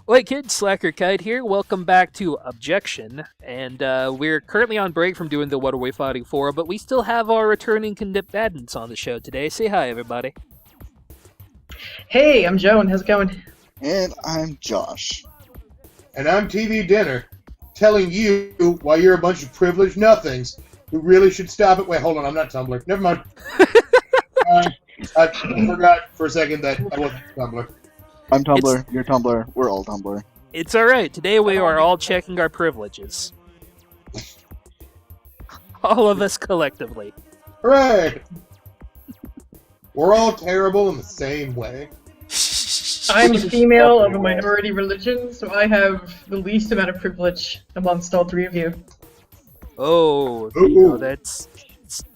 Oi kids, Slacker Kite here. Welcome back to Objection. And we're currently on break from doing the What Are We Fighting For, but we still have our returning combatants on the show today. Say hi, everybody. Hey, I'm Joan. How's it going? And I'm Josh. And I'm TV Dinner, telling you why you're a bunch of privileged nothings who really should stop it. Wait, hold on, I'm not Tumblr. Never mind. I forgot for a second that I wasn't Tumblr. I'm Tumblr, you're Tumblr, we're all Tumblr. It's alright. Today we are all checking our privileges. All of us collectively. Hooray! We're all terrible in the same way. I'm a female of a minority religion, so I have the least amount of privilege amongst all three of you. Oh, you know, that's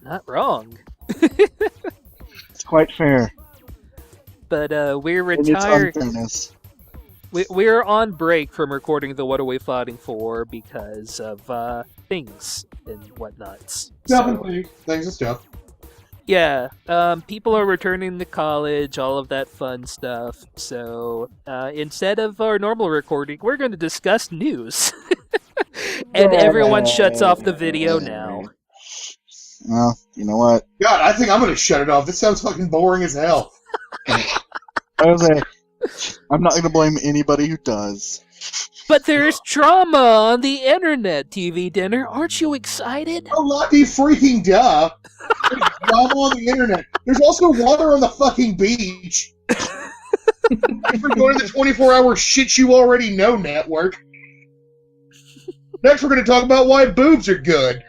not wrong. It's quite fair. But we're And retired. it's unfairness. We're on break from recording the What Are We Fighting For because of things and whatnots. Nothing, things and stuff. Yeah, people are returning to college, all of that fun stuff. So instead of our normal recording, we're going to discuss news. And everyone shuts off the video now. Well, you know what? God, I think I'm gonna shut it off. This sounds fucking boring as hell. I was like, I'm not gonna blame anybody who does. But there's drama on the internet, TV Dinner. Aren't you excited? Oh, lucky freaking duh. There's drama on the internet. There's also water on the fucking beach. If we're going to the 24-hour shit you already know network. Next, we're going to talk about why boobs are good.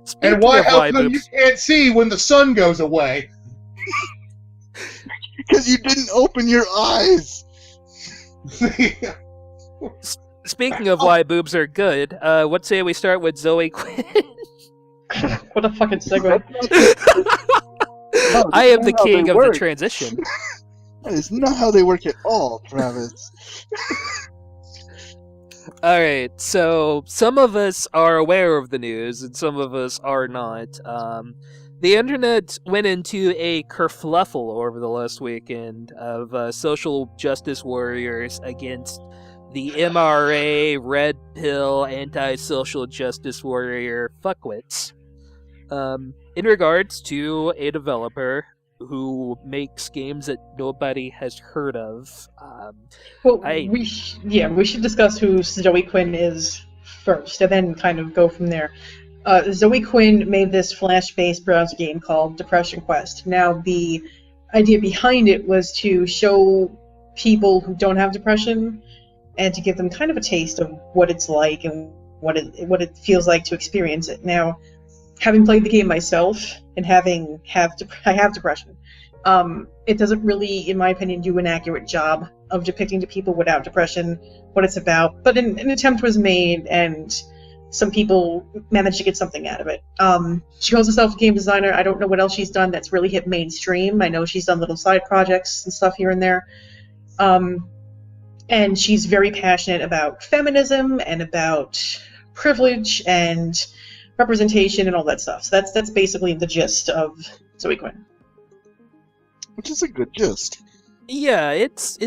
Speaking And why of how why come boobs, you can't see when the sun goes away. Because you didn't open your eyes! speaking of why boobs are good, what say we start with Zoe Quinn? What a fucking segue. I am the That's not how king they of work. the transition. That is not how they work at all, Travis. Alright, so some of us are aware of the news and some of us are not. The internet went into a kerfluffle over the last weekend of social justice warriors against the MRA, red pill, anti-social justice warrior fuckwits. In regards to a developer who makes games that nobody has heard of. Well, I- we should discuss who Zoe Quinn is first, and then kind of go from there. Zoe Quinn made this Flash-based browser game called Depression Quest. Now, the idea behind it was to show people who don't have depression and to give them kind of a taste of what it's like and what it feels like to experience it. Now, having played the game myself and I have depression, it doesn't really, in my opinion, do an accurate job of depicting to people without depression what it's about. But an attempt was made, and some people managed to get something out of it. She calls herself a game designer. I don't know what else she's done that's really hit mainstream. I know she's done little side projects and stuff here and there. And she's very passionate about feminism and about privilege and representation and all that stuff. So that's basically the gist of Zoe Quinn. Which is a good gist. Yeah, it's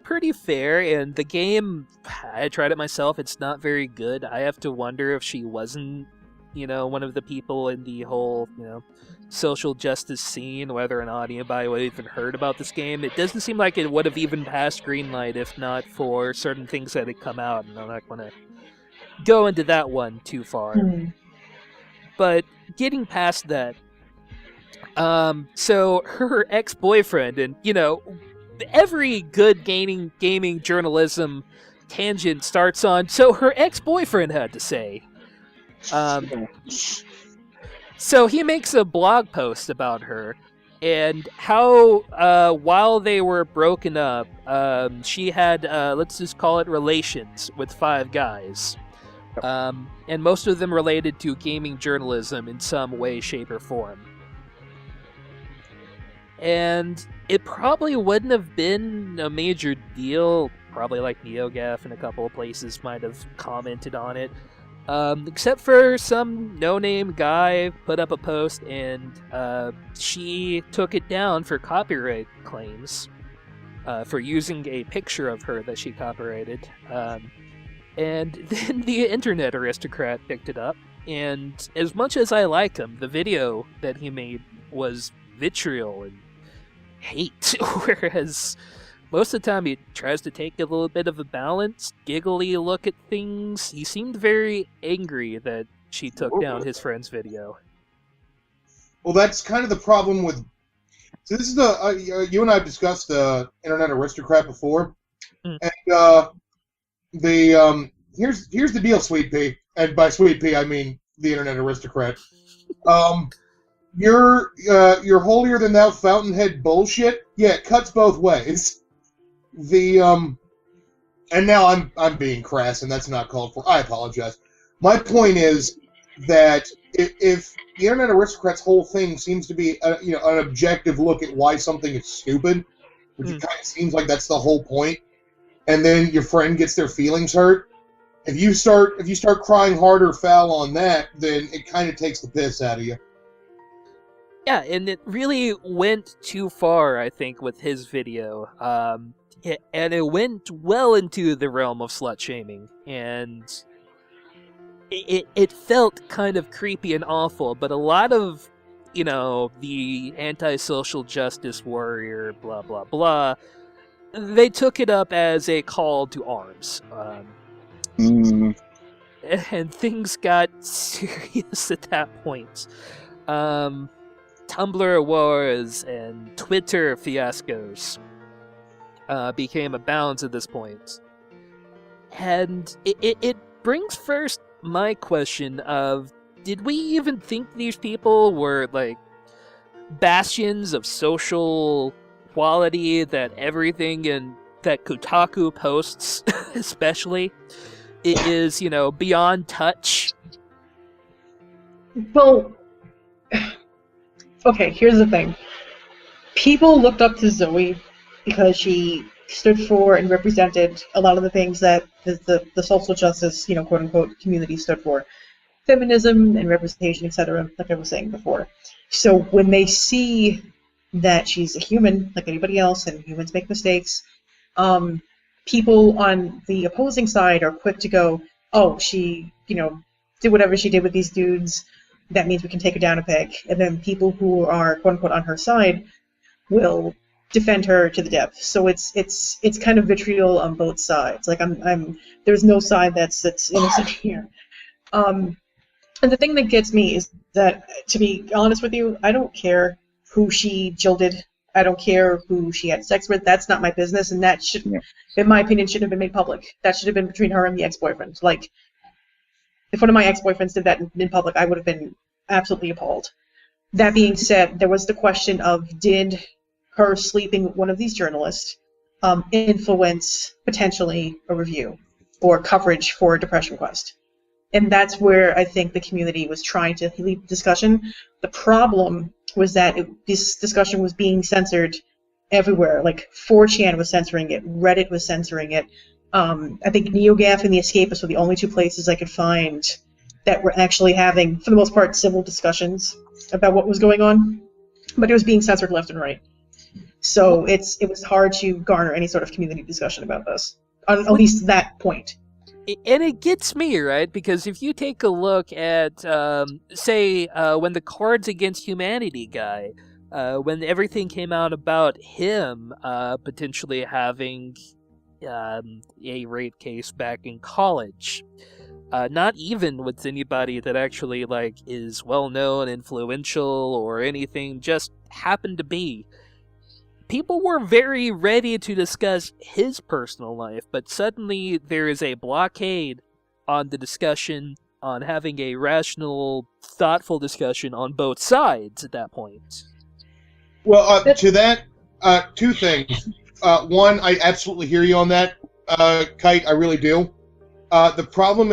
pretty fair, and the game, I tried it myself, it's not very good. I have to wonder if she wasn't, one of the people in the whole, social justice scene, whether or not anybody would have even heard about this game. It doesn't seem like it would have even passed Greenlight if not for certain things that had come out, and I'm not going to go into that one too far. But getting past that, so her ex-boyfriend, and, every good gaming journalism tangent starts on, so her ex-boyfriend had to say. So he makes a blog post about her, and how, while they were broken up, she had, let's just call it relations with 5 guys. And most of them related to gaming journalism in some way, shape, or form. And it probably wouldn't have been a major deal. Probably like NeoGaf and a couple of places might have commented on it. Except for some no-name guy put up a post and she took it down for copyright claims. for using a picture of her that she copyrighted. And then the internet aristocrat picked it up, and as much as I like him, the video that he made was vitriol and hate, whereas most of the time he tries to take a little bit of a balanced, giggly look at things. He seemed very angry that she took down his friend's video. Well, that's kind of the problem with... So this is the... you and I have discussed the Internet Aristocrat before, and here's the deal, Sweet Pea, and by Sweet Pea I mean the Internet Aristocrat. Your holier than thou fountainhead bullshit, yeah, it cuts both ways. And now I'm being crass, and that's not called for. I apologize. My point is that if the Internet Aristocrat's whole thing seems to be an objective look at why something is stupid, which it kind of seems like that's the whole point, and then your friend gets their feelings hurt, if you start crying hard or foul on that, then it kind of takes the piss out of you. Yeah, and it really went too far, I think, with his video. And it went well into the realm of slut-shaming, and it felt kind of creepy and awful, but a lot of, the anti-social justice warrior, blah, blah, blah, they took it up as a call to arms. And things got serious at that point. Tumblr wars and Twitter fiascos became abounds at this point. And it brings first my question of, did we even think these people were, bastions of social quality, that everything that Kotaku posts, especially, it is, beyond touch? Well, okay, here's the thing. People looked up to Zoe because she stood for and represented a lot of the things that the social justice, quote-unquote, community stood for. Feminism and representation, etc., like I was saying before. So when they see that she's a human, like anybody else, and humans make mistakes, people on the opposing side are quick to go, oh, she, did whatever she did with these dudes, that means we can take her down a peg. And then people who are, quote-unquote, on her side will defend her to the death. So it's kind of vitriol on both sides. There's no side that's innocent here. And the thing that gets me is that, to be honest with you, I don't care who she jilted. I don't care who she had sex with. That's not my business, and that shouldn't, in my opinion, shouldn't have been made public. That should have been between her and the ex-boyfriend. If one of my ex-boyfriends did that in public, I would have been absolutely appalled. That being said, there was the question of, did her sleeping with one of these journalists influence, potentially, a review or coverage for a depression request? And that's where I think the community was trying to lead the discussion. The problem was that this discussion was being censored everywhere. 4chan was censoring it, Reddit was censoring it. I think NeoGAF and the Escapists were the only two places I could find that were actually having, for the most part, civil discussions about what was going on. But it was being censored left and right. So it was hard to garner any sort of community discussion about this, on at least that point. And it gets me, right? Because if you take a look at, when the Cards Against Humanity guy, when everything came out about him potentially having a rape case back in college, not even with anybody that actually is well-known, influential, or anything, just happened to be. People were very ready to discuss his personal life, but suddenly there is a blockade on the discussion, on having a rational, thoughtful discussion on both sides at that point. Well, to that, two things. One, I absolutely hear you on that, Kite, I really do. The problem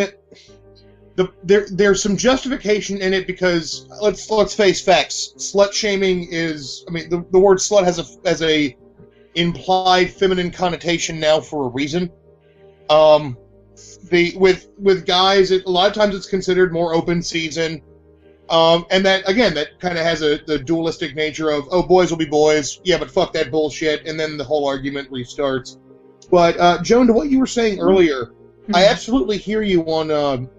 there's some justification in it because let's face facts. Slut shaming is, the word slut has a implied feminine connotation now for a reason. With guys, a lot of times it's considered more open season. And that, again, that kind of has the dualistic nature of, oh, boys will be boys, yeah, but fuck that bullshit, and then the whole argument restarts. But, Joan, to what you were saying earlier, I absolutely hear you on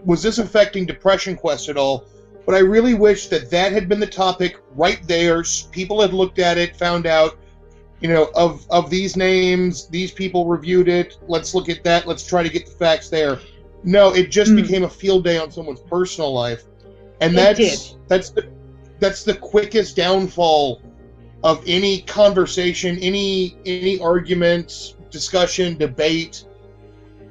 was this affecting Depression Quest at all? But I really wish that had been the topic right there. People had looked at it, found out, of these names, these people reviewed it, let's look at that, let's try to get the facts there. No, it just became a field day on someone's personal life. And that's the quickest downfall of any conversation, any argument, discussion, debate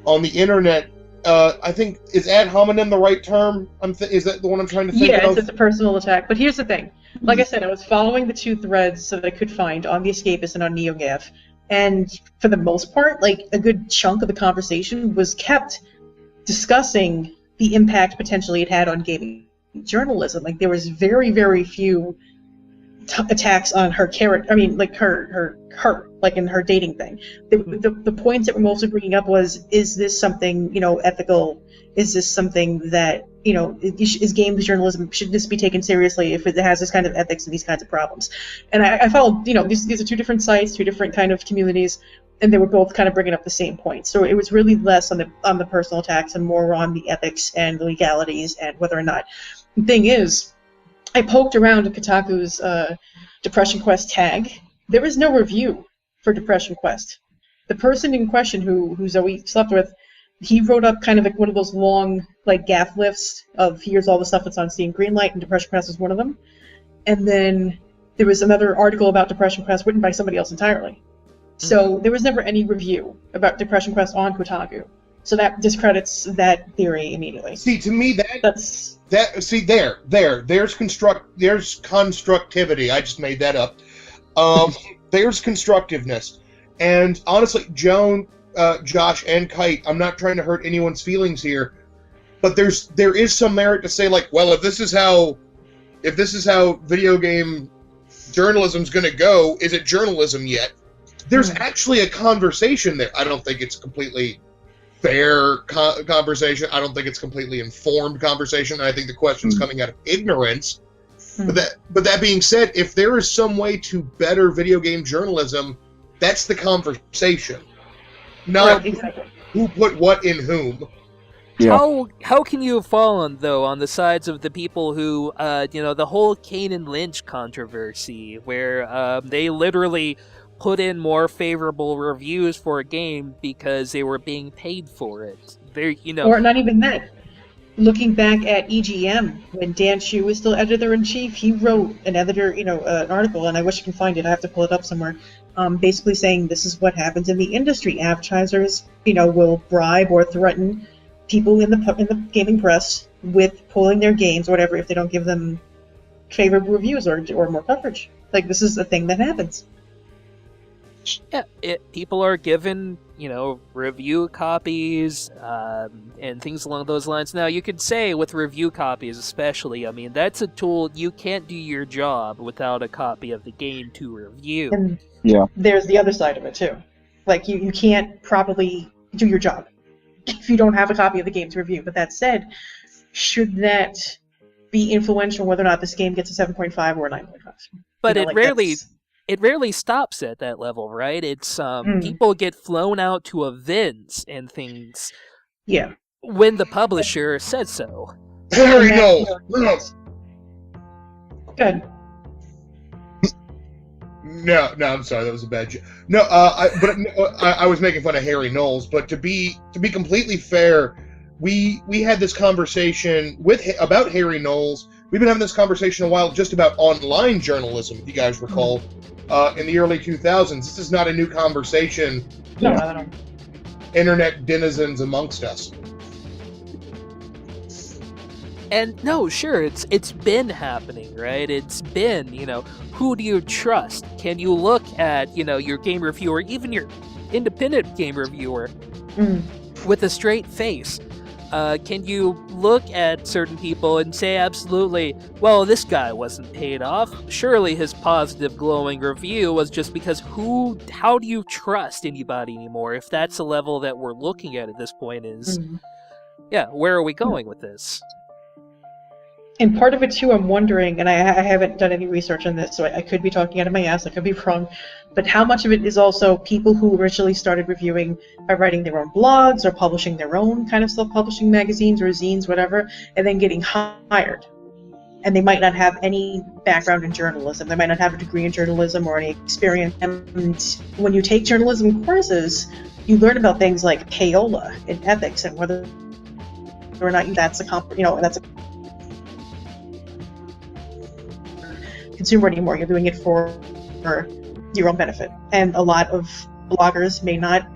on the internet. I think, is ad hominem the right term? Is that the one I'm trying to think of? Yeah, it's a personal attack. But here's the thing. Like I said, I was following the two threads that I could find on The Escapist and on NeoGAF. And for the most part, like, a good chunk of the conversation was kept discussing the impact potentially it had on gaming journalism. Like, there was very, very few attacks on her character. I mean, like, her, like, in her dating thing. The points that we're mostly bringing up was, is this something, ethical? Is this something that, is games journalism, should this be taken seriously if it has this kind of ethics and these kinds of problems? And I followed, these are two different sites, two different kind of communities, and they were both kind of bringing up the same points. So it was really less on the personal attacks and more on the ethics and the legalities and whether or not. The thing is, I poked around at Kotaku's Depression Quest tag. There is no review for Depression Quest. The person in question who Zoe slept with, he wrote up kind of like one of those long, like, gaff lists of here's all the stuff that's on Steam Greenlight, and Depression Quest was one of them. And then there was another article about Depression Quest written by somebody else entirely. So there was never any review about Depression Quest on Kotaku. So that discredits that theory immediately. See, to me, there's constructivity. I just made that up. There's constructiveness. And honestly, Joan, Josh, and Kite, I'm not trying to hurt anyone's feelings here, but there is some merit to say, like, well, if this is how video game journalism's going to go, is it journalism yet? There's actually a conversation there. I don't think it's completely fair conversation. I don't think it's completely informed conversation. I think the question's coming out of ignorance. But that being said, if there is some way to better video game journalism, that's the conversation. Not who put what in whom. Yeah. How can you have fallen, though, on the sides of the people who, the whole Kane and Lynch controversy, where they literally put in more favorable reviews for a game because they were being paid for it? Or not even that. Looking back at EGM, when Dan Hsu was still editor-in-chief, he wrote an article, and I wish I can find it, I have to pull it up somewhere, basically saying this is what happens in the industry. Advertisers, will bribe or threaten people in the gaming press with pulling their games or whatever if they don't give them favorable reviews or more coverage. Like, this is a thing that happens. Yeah, people are given, review copies and things along those lines. Now, you could say with review copies especially, I mean, that's a tool. You can't do your job without a copy of the game to review. And there's the other side of it, too. Like, you can't properly do your job if you don't have a copy of the game to review. But that said, should that be influential whether or not this game gets a 7.5 or a 9.5? But it rarely stops at that level, right? It's people get flown out to events and things. Yeah. When the publisher said so. Harry, no. Good. No, I'm sorry, that was a bad joke. No, I was making fun of Harry Knowles, but to be completely fair, we had this conversation about Harry Knowles. We've been having this conversation a while just about online journalism, if you guys recall, in the early 2000s. This is not a new conversation. No, I don't. Internet denizens amongst us. And no, sure, it's been happening, right? It's been, who do you trust? Can you look at, your game reviewer, even your independent game reviewer, with a straight face? Can you look at certain people and say absolutely, well, this guy wasn't paid off. Surely his positive glowing review was just because how do you trust anybody anymore if that's the level that we're looking at this point is, where are we going with this? And part of it too, I'm wondering, and I haven't done any research on this, so I could be talking out of my ass, I could be wrong, but how much of it is also people who originally started reviewing by writing their own blogs or publishing their own kind of self-publishing magazines or zines, whatever, and then getting hired. And they might not have any background in journalism. They might not have a degree in journalism or any experience. And when you take journalism courses, you learn about things like payola and ethics and whether or not that's a consumer anymore. You're doing it for your own benefit. And a lot of bloggers may not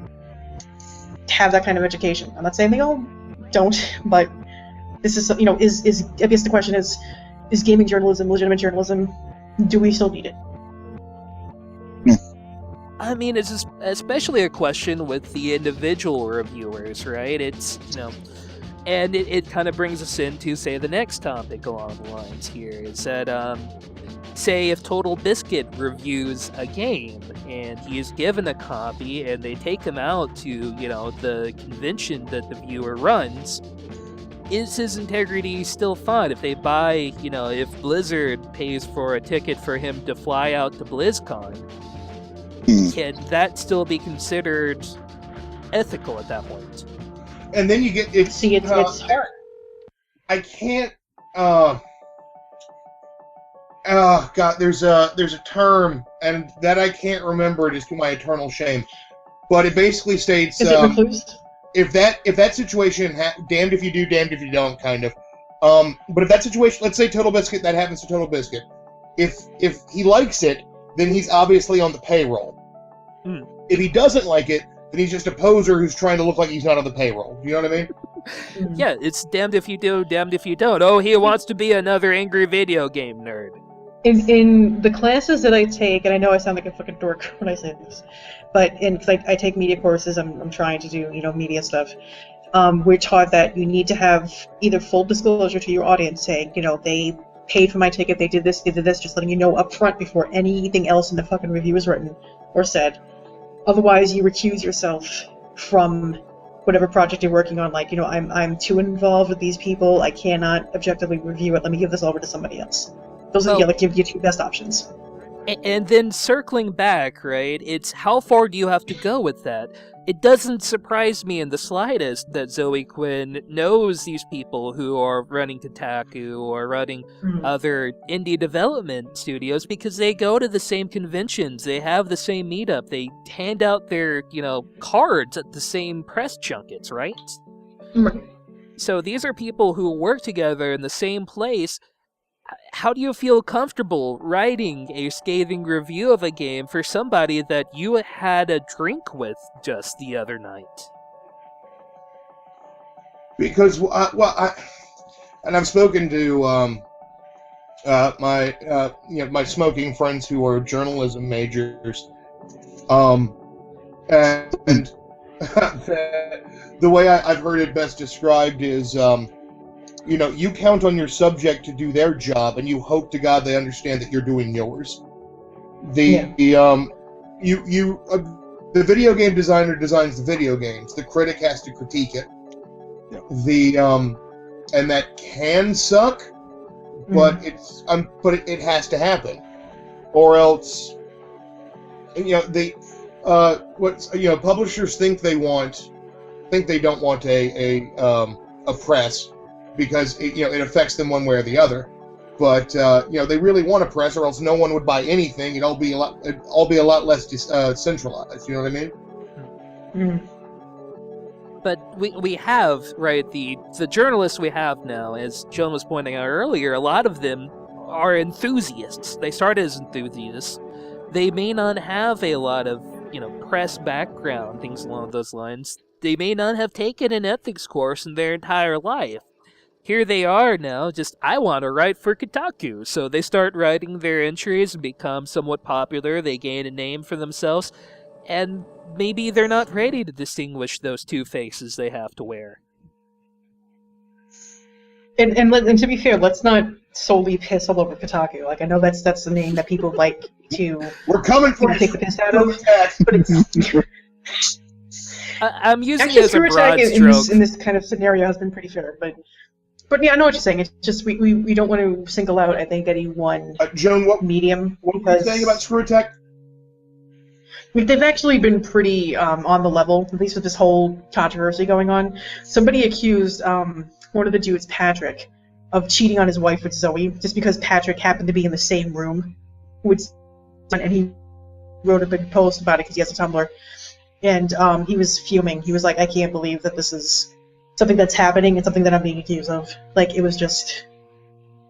have that kind of education. I'm not saying they all don't, but this is, is I guess the question is gaming journalism legitimate journalism? Do we still need it? I mean, it's especially a question with the individual reviewers, right? It's, and it kind of brings us into, say, the next topic along the lines here, is that, say if Total Biscuit reviews a game and he is given a copy and they take him out to, the convention that the viewer runs, is his integrity still fine? If they buy, if Blizzard pays for a ticket for him to fly out to BlizzCon, can that still be considered ethical at that point? And then you get it's hard. I can't. Oh God, there's a term, and that I can't remember it is to my eternal shame. But it basically states, is it recluse? If that situation, damned if you do, damned if you don't, kind of. But if that situation, let's say Total Biscuit, that happens to Total Biscuit. If he likes it, then he's obviously on the payroll. If he doesn't like it, then he's just a poser who's trying to look like he's not on the payroll. You know what I mean? Yeah, it's damned if you do, damned if you don't. Oh, he wants to be another angry video game nerd. In the classes that I take, and I know I sound like a fucking dork when I say this, but I take media courses, I'm trying to do, media stuff. We're taught that you need to have either full disclosure to your audience saying, they paid for my ticket, they did this, just letting you know up front before anything else in the fucking review is written or said. Otherwise, you recuse yourself from whatever project you're working on. Like, I'm too involved with these people, I cannot objectively review it, let me give this over to somebody else. Those are your two best options. And then circling back, right, it's how far do you have to go with that? It doesn't surprise me in the slightest that Zoe Quinn knows these people who are running Kotaku or running other indie development studios because they go to the same conventions, they have the same meetup, they hand out their, cards at the same press junkets, right? Right. So these are people who work together in the same place. How do you feel comfortable writing a scathing review of a game for somebody that you had a drink with just the other night? Because, and I've spoken to my smoking friends who are journalism majors, and the way I've heard it best described is, you count on your subject to do their job, and you hope to God they understand that you're doing yours. The video game designer designs the video games. The critic has to critique it. And that can suck, but it has to happen, or else, publishers think they don't want a press. Because it affects them one way or the other, but they really want a press, or else no one would buy anything. It'd all be a lot less centralized. You know what I mean? But we have, right, the journalists we have now, as Joan was pointing out earlier, a lot of them are enthusiasts. They started as enthusiasts. They may not have a lot of press background, things along those lines. They may not have taken an ethics course in their entire life. Here they are now, I want to write for Kotaku. So they start writing their entries and become somewhat popular. They gain a name for themselves. And maybe they're not ready to distinguish those two faces they have to wear. And to be fair, let's not solely piss all over Kotaku. Like, I know that's the name that people like to... We're coming for take the piss out of. But it's... I'm using Actually, it as a broad stroke. In this kind of scenario has been pretty fair, but But yeah, I know what you're saying. It's just we don't want to single out, I think, any one Joan, what medium. were you saying about Screw Attack? They've actually been pretty on the level, at least with this whole controversy going on. Somebody accused one of the dudes, Patrick, of cheating on his wife with Zoe, just because Patrick happened to be in the same room with, and he wrote a big post about it because he has a Tumblr, and he was fuming. He was like, "I can't believe that this is something that's happening and something that I'm being accused of." Like, it was just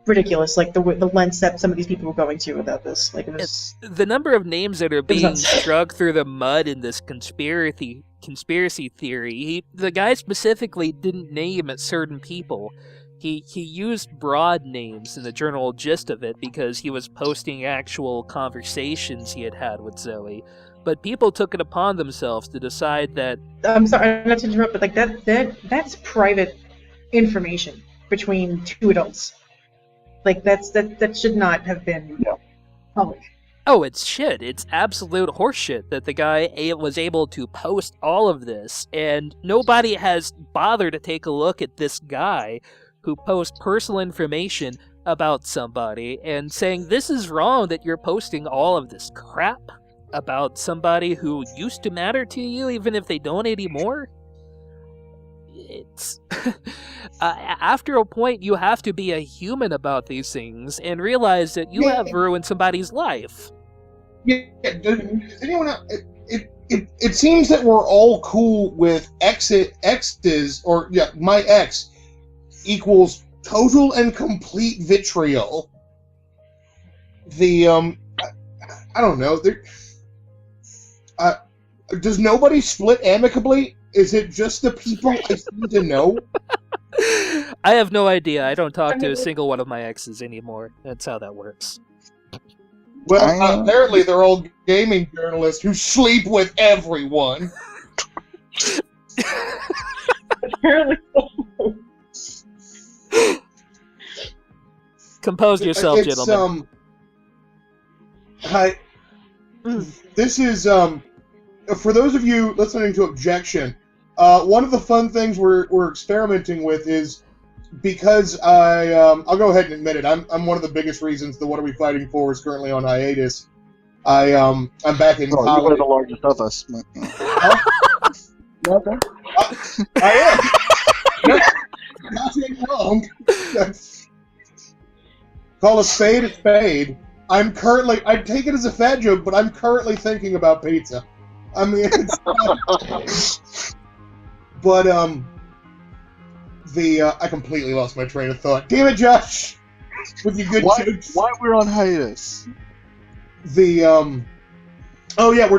ridiculous, like the lengths that some of these people were going to about this. Like, it was the number of names that are being nuts. dragged through the mud in this conspiracy theory. The guy specifically didn't name certain people. He used broad names in the journal gist of it because he was posting actual conversations he had with Zoe. But people took it upon themselves to decide that I'm sorry not to interrupt, but like that's private information between two adults. Like, that should not have been public. oh, it's shit. It's absolute horseshit that the guy was able to post all of this, and nobody has bothered to take a look at this guy who posts personal information about somebody and saying, this is wrong that you're posting all of this crap about somebody who used to matter to you, even if they don't anymore. It's after a point, you have to be a human about these things and realize that you have ruined somebody's life. Yeah, does anyone else, it seems that we're all cool with exes, or my ex equals total and complete vitriol. The I don't know. Does nobody split amicably? Is it just the people I seem to know? I have no idea. I don't talk to a single one of my exes anymore. That's how that works. Well, apparently they're all gaming journalists who sleep with everyone. Apparently. Compose yourself, gentlemen. This is for those of you listening to Objection. One of the fun things we're experimenting with is, because I'll go ahead and admit it. I'm one of the biggest reasons the What Are We Fighting For is currently on hiatus. I'm back in college. You're the largest of us. Okay. I am. Nothing wrong. Call a spade. I take it as a fat joke, but I'm currently thinking about pizza. I mean, it's but I completely lost my train of thought. Damn it, Josh! With your good jokes. Why we're on hiatus? Oh yeah, we're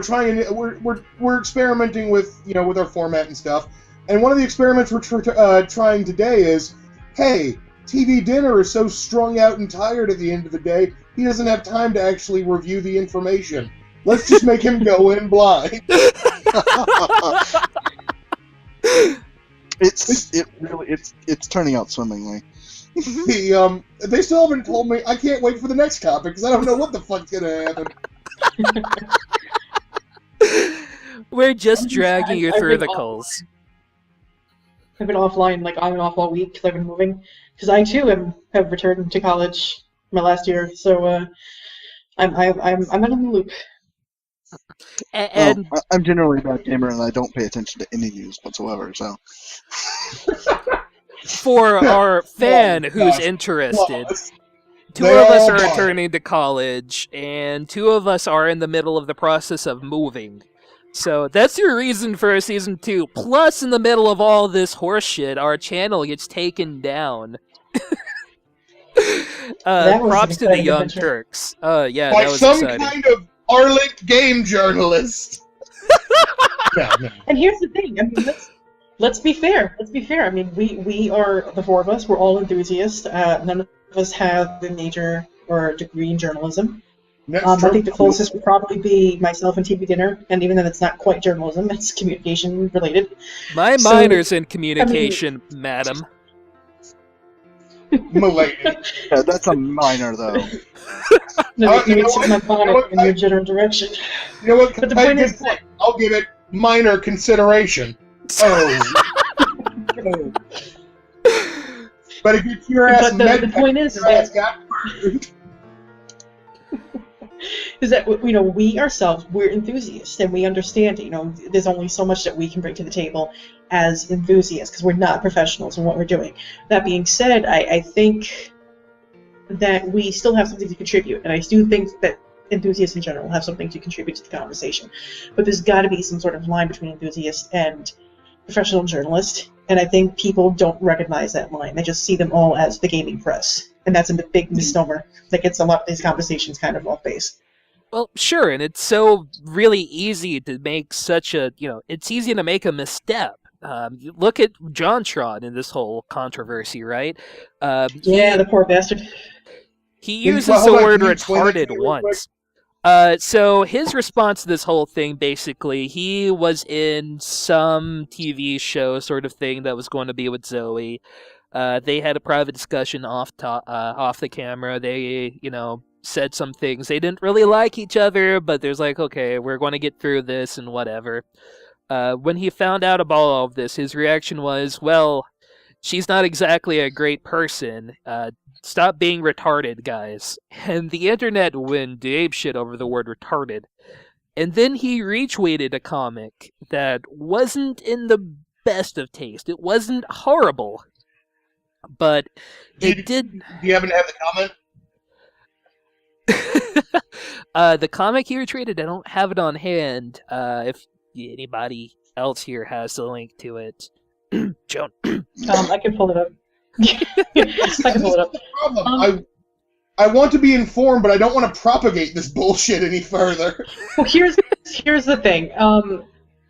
experimenting with with our format and stuff. And one of the experiments we're trying today is, hey, TV Dinner is so strung out and tired at the end of the day, he doesn't have time to actually review the information. Let's just make him go in blind. It's turning out swimmingly. They still haven't told me. I can't wait for the next topic because I don't know what the fuck's gonna happen. We're just dragging you through the coals. I've been offline, like on and off all week because I've been moving. Because I too have returned to college my last year, so I'm out of the loop. And I'm generally a bad gamer, and I don't pay attention to any news whatsoever. So, for our fan who's interested, two of us are returning to college, and two of us are in the middle of the process of moving. So that's your reason for Season 2. Plus, in the middle of all this horseshit, our channel gets taken down. Props to the Young Turks. Yeah, like that was some exciting. kind of Arlic game journalist. No. And here's the thing. I mean, let's be fair. I mean, we are the four of us. We're all enthusiasts. None of us have a major or a degree in journalism. I think the closest would probably be myself and TV Dinner, and even though it's not quite journalism, it's communication related. My minor's in communication, madam. Milady. Yeah, that's a minor, though. No, you need to my bonnet in your general direction. You know what? But the point is, I'll give it minor consideration. Oh. Better get your ass But the point is your ass got murdered. is that we ourselves, we're enthusiasts and we understand it. There's only so much that we can bring to the table as enthusiasts because we're not professionals in what we're doing. That being said, I think that we still have something to contribute, and I do think that enthusiasts in general have something to contribute to the conversation. But there's got to be some sort of line between enthusiast and professional journalist, and I think people don't recognize that line. They just see them all as the gaming press, and that's a big misnomer that gets a lot of these conversations kind of off base. Well, sure, and it's so really easy to make such a, it's easy to make a misstep. You look at JonTron in this whole controversy, right? The poor bastard. He uses the word retarded once. So his response to this whole thing, basically, he was in some TV show sort of thing that was going to be with Zoe. They had a private discussion off the camera. They, said some things. They didn't really like each other, but there's like, okay, we're going to get through this and whatever. When he found out about all of this, his reaction was, well, she's not exactly a great person. Stop being retarded, guys. And the internet went apeshit over the word retarded. And then he retweeted a comic that wasn't in the best of taste. It wasn't horrible. But it did... Do you happen to have the comment? The comic he retweeted, I don't have it on hand. If anybody else here has the link to it. Joan. I can pull it up. I can pull it up. The problem. I want to be informed, but I don't want to propagate this bullshit any further. Well, here's the thing.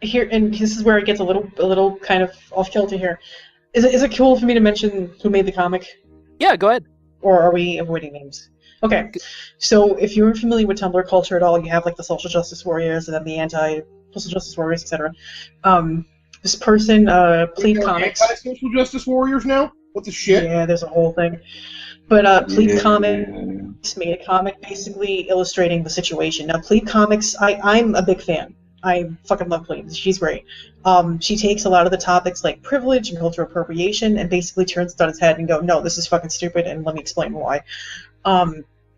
Here, and this is where it gets a little kind of off kilter here. Is it cool for me to mention who made the comic? Yeah, go ahead. Or are we avoiding names? Okay. So if you're familiar with Tumblr culture at all, you have like the social justice warriors and then the anti-social justice warriors, etc. This person, Plead Comics. Anti-social justice warriors now? What the shit? Yeah, there's a whole thing. But Plead Comics made a comic basically illustrating the situation. Now, Plead Comics, I'm a big fan. I fucking love Plead. She's great. She takes a lot of the topics like privilege and cultural appropriation and basically turns it on its head and go, no, this is fucking stupid, and let me explain why.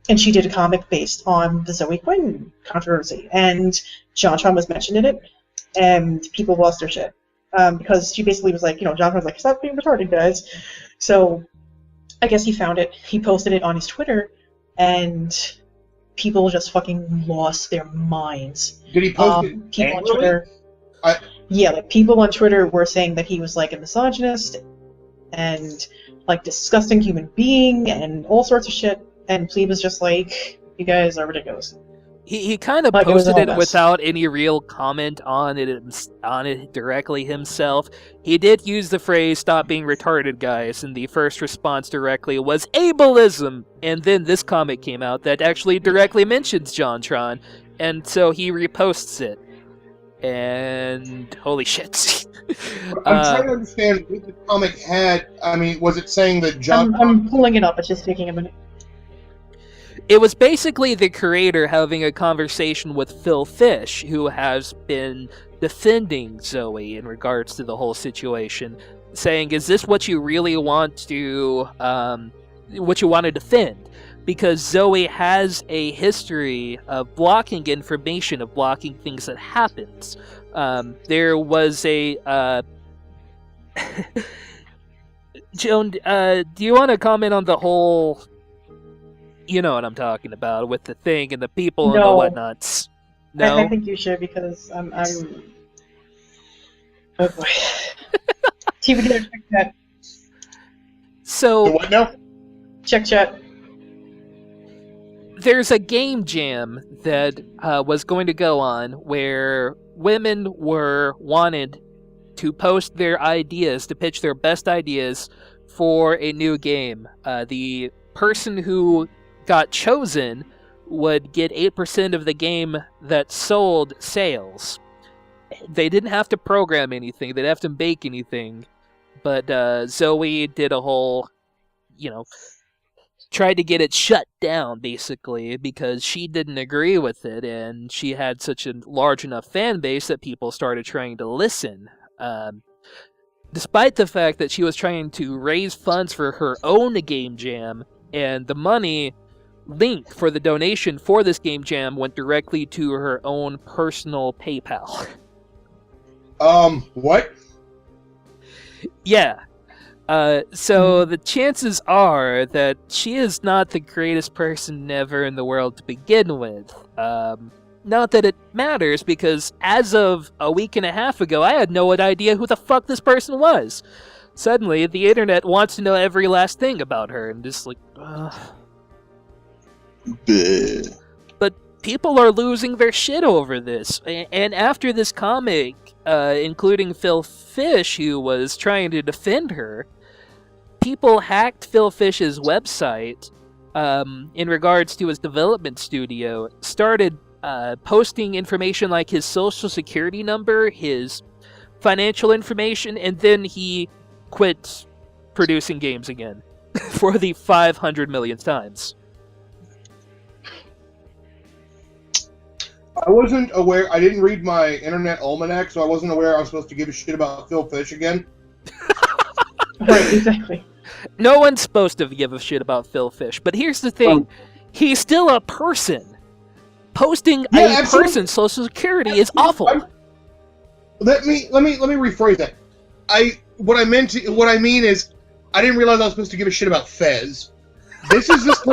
And she did a comic based on the Zoe Quinn controversy, and JonTron was mentioned in it, and people lost their shit. Because she basically was like, JonTron was like, stop being retarded, guys. So I guess he found it, he posted it on his Twitter, and people just fucking lost their minds. Did he post it people on Twitter? Yeah, like people on Twitter were saying that he was like a misogynist and like disgusting human being and all sorts of shit. And Plebe was just like, you guys are ridiculous. He kind of posted it without any real comment on it directly himself. He did use the phrase "stop being retarded, guys," and the first response directly was ableism. And then this comic came out that actually directly mentions JonTron, and so he reposts it. And holy shit! I'm trying to understand what the comic had. I mean, was it saying that JonTron? I'm pulling it up. It's just taking a minute. It was basically the creator having a conversation with Phil Fish, who has been defending Zoe in regards to the whole situation, saying, is this what you really want to, what you want to defend? Because Zoe has a history of blocking information, of blocking things that happens. There was a, Joan, do you want to comment on the whole... You know what I'm talking about, with the thing and the people and the whatnots. No? I think you should, because I'm... Oh boy. TV, check chat. So... What now? Check chat. There's a game jam that was going to go on where women were wanted to post their ideas, to pitch their best ideas for a new game. The person who got chosen would get 8% of the game that sold sales. They didn't have to program anything, they didn't have to make anything, but Zoe did a whole, tried to get it shut down, basically, because she didn't agree with it, and she had such a large enough fan base that people started trying to listen. despite the fact that she was trying to raise funds for her own game jam, and the money link for the donation for this game jam went directly to her own personal PayPal. What? Yeah. So the chances are that she is not the greatest person ever in the world to begin with. Not that it matters, because as of a week and a half ago, I had no idea who the fuck this person was. Suddenly, the internet wants to know every last thing about her, and just like, Bleh. But people are losing their shit over this. And after this comic, including Phil Fish, who was trying to defend her, people hacked Phil Fish's website in regards to his development studio, started posting information like his social security number, his financial information, and then he quit producing games again for the 500 millionth times. I wasn't aware. I didn't read my internet almanac, so I wasn't aware I was supposed to give a shit about Phil Fish again. Right, exactly. No one's supposed to give a shit about Phil Fish, but here's the thing. He's still a person. Posting a person's social security is awful. Let me rephrase that. What I mean is, I didn't realize I was supposed to give a shit about Fez. This is just.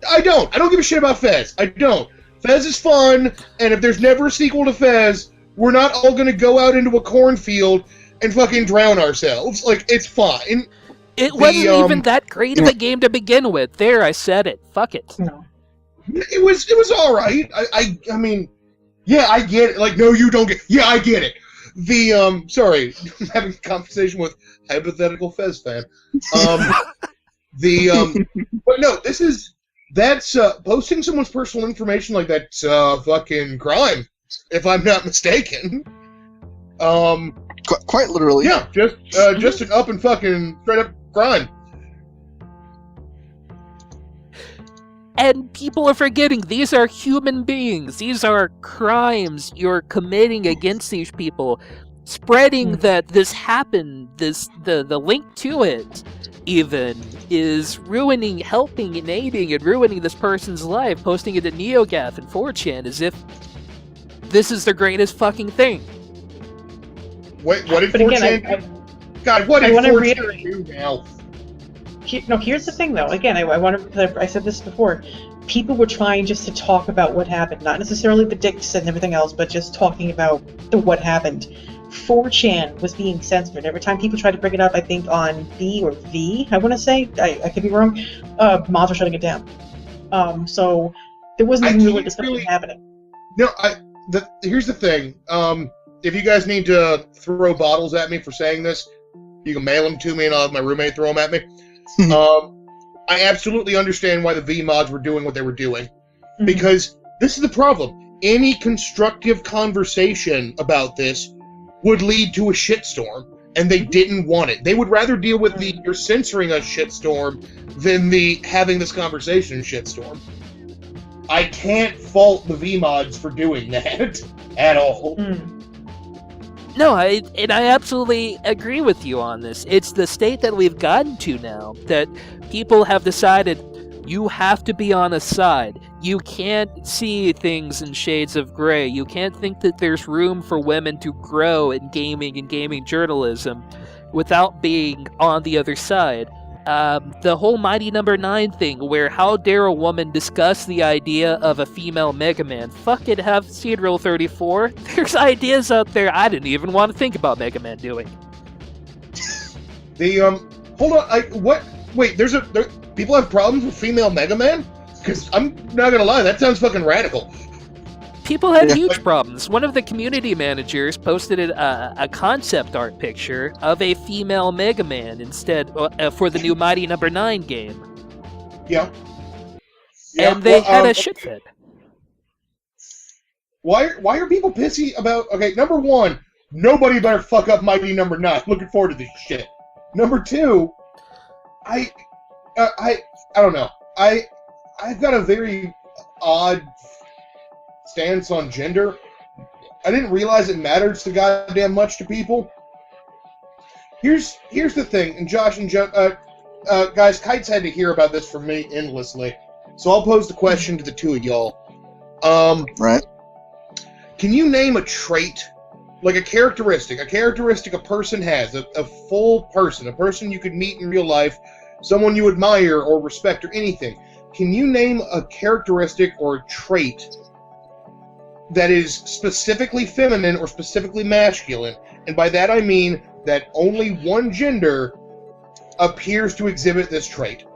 I don't give a shit about Fez. I don't. Fez is fun, and if there's never a sequel to Fez, we're not all gonna go out into a cornfield and fucking drown ourselves. Like, it's fine. It wasn't even that great of a game to begin with. There, I said it. Fuck it. No. It was all right. I mean, yeah, I get it. Like, no, you don't get. Yeah, I get it. Sorry, I'm having a conversation with hypothetical Fez fan. But no, that's posting someone's personal information like that's fucking crime, if I'm not mistaken. Quite literally. Yeah, just an up and fucking straight up crime. And people are forgetting these are human beings. These are crimes you're committing against these people. Spreading that this happened, the link to it, even, is helping and aiding and ruining this person's life, posting it at NeoGAF and 4chan as if this is the greatest fucking thing. Wait, what did But 4chan again, do? God, what did 4chan do now? Here's the thing, though. Again, I said this before. People were trying just to talk about what happened, not necessarily the dicks and everything else, but just talking about what happened. 4chan was being censored. Every time people tried to bring it up, I think on B or V, I want to say, I could be wrong, mods were shutting it down. So there wasn't even really discussion happening. No, here's the thing. If you guys need to throw bottles at me for saying this, you can mail them to me and I'll have my roommate throw them at me. I absolutely understand why the V mods were doing what they were doing. Mm-hmm. Because this is the problem. Any constructive conversation about this would lead to a shitstorm, and they didn't want it. They would rather deal with the "you're censoring us" shitstorm than the having this conversation shitstorm. I can't fault the V mods for doing that at all. No, I absolutely agree with you on this. It's the state that we've gotten to now, that people have decided you have to be on a side. You can't see things in shades of gray. You can't think that there's room for women to grow in gaming and gaming journalism without being on the other side. The whole Mighty Number 9 thing, where how dare a woman discuss the idea of a female Mega Man? Fuck it, have seen Rule 34. There's ideas out there I didn't even want to think about Mega Man doing. Hold on, wait, people have problems with female Mega Man? Because I'm not gonna lie, that sounds fucking radical. People have huge problems. One of the community managers posted a concept art picture of a female Mega Man instead for the new Mighty Number 9 game. Yeah. And they had a shit fit. Why are people pissy about... Okay, number one, nobody better fuck up Mighty Number 9. Looking forward to this shit. Number two, I don't know. I've got a very odd stance on gender. I didn't realize it matters so goddamn much to people. Here's the thing, and Josh and guys, Kite's had to hear about this from me endlessly, so I'll pose the question to the two of y'all. Right. Can you name a trait, like a characteristic a person has, a full person, a person you could meet in real life, someone you admire or respect or anything? Can you name a characteristic or a trait that is specifically feminine or specifically masculine? And by that I mean that only one gender appears to exhibit this trait.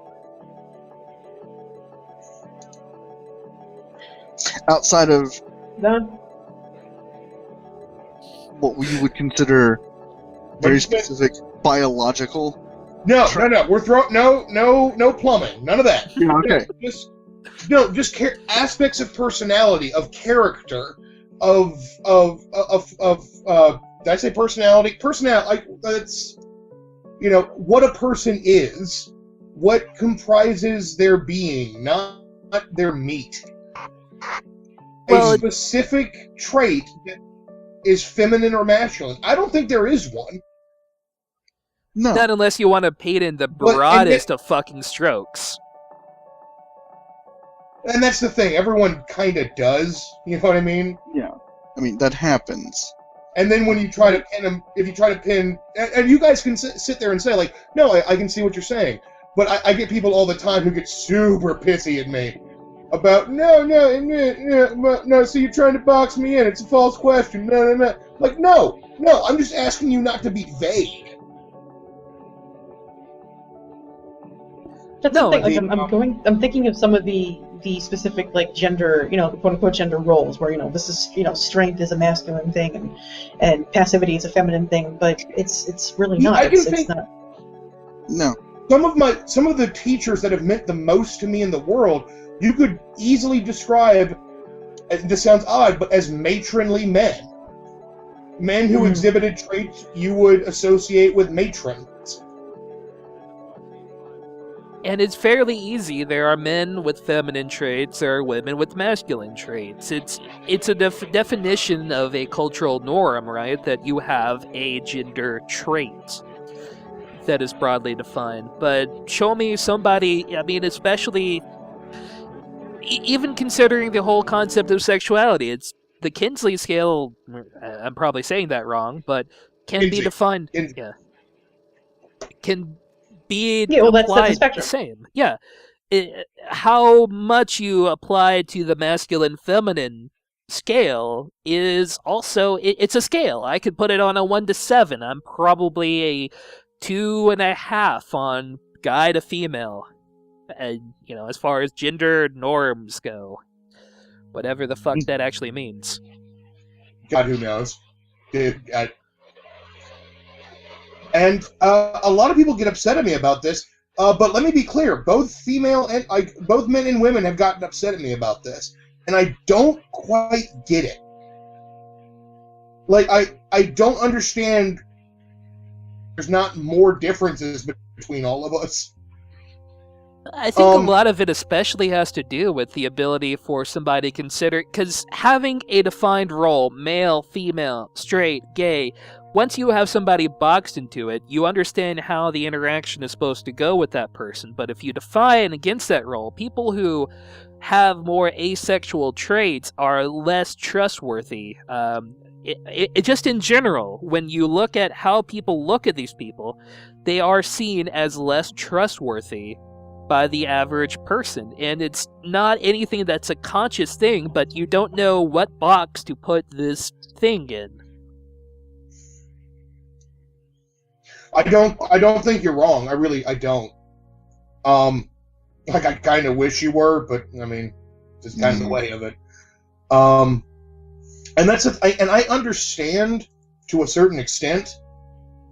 Outside of None. what we would consider very specific biological. No. We're throwing no plumbing, none of that. Yeah, okay. Just aspects of personality, of character, of did I say personality? Personality, that's, what a person is, what comprises their being, not their meat. Well, a specific trait that is feminine or masculine. I don't think there is one. No. Not unless you want to paint in the broadest of fucking strokes. And that's the thing. Everyone kind of does. You know what I mean? Yeah. I mean, that happens. And then when you try to pin them, if you try to pin, and you guys can sit there and say, like, no, I can see what you're saying. But I get people all the time who get super pissy at me about, no, so you're trying to box me in. It's a false question. No. Like, no, I'm just asking you not to be vague. That's No, the thing. Like, I'm thinking of some of the specific, like, gender, quote unquote gender roles where, this is, strength is a masculine thing and passivity is a feminine thing, but it's really not. It's not. No. Some of the teachers that have meant the most to me in the world, you could easily describe, this sounds odd, but as matronly men. Men who exhibited traits you would associate with matrons. And it's fairly easy. There are men with feminine traits, there are women with masculine traits. It's a definition of a cultural norm, right? That you have a gender trait that is broadly defined. But show me somebody, I mean, especially, even considering the whole concept of sexuality, it's the Kinsey scale, I'm probably saying that wrong, but can be defined, can be applied that's the same. Yeah. How much you apply to the masculine-feminine scale is also, it's a scale. I could put it on a 1 to 7. I'm probably a 2.5 on guy to female. And, as far as gender norms go. Whatever the fuck that actually means. God, who knows? And a lot of people get upset at me about this, but let me be clear. Both both men and women have gotten upset at me about this, and I don't quite get it. Like, I don't understand. There's not more differences between all of us. I think a lot of it especially has to do with the ability for somebody to consider, because having a defined role, male, female, straight, gay, once you have somebody boxed into it, you understand how the interaction is supposed to go with that person. But if you define against that role, people who have more asexual traits are less trustworthy. It just in general, when you look at how people look at these people, they are seen as less trustworthy by the average person. And it's not anything that's a conscious thing, but you don't know what box to put this thing in. I don't think you're wrong. I don't. Like, I kind of wish you were, but I mean, just kind of the way of it. And that's and I understand to a certain extent,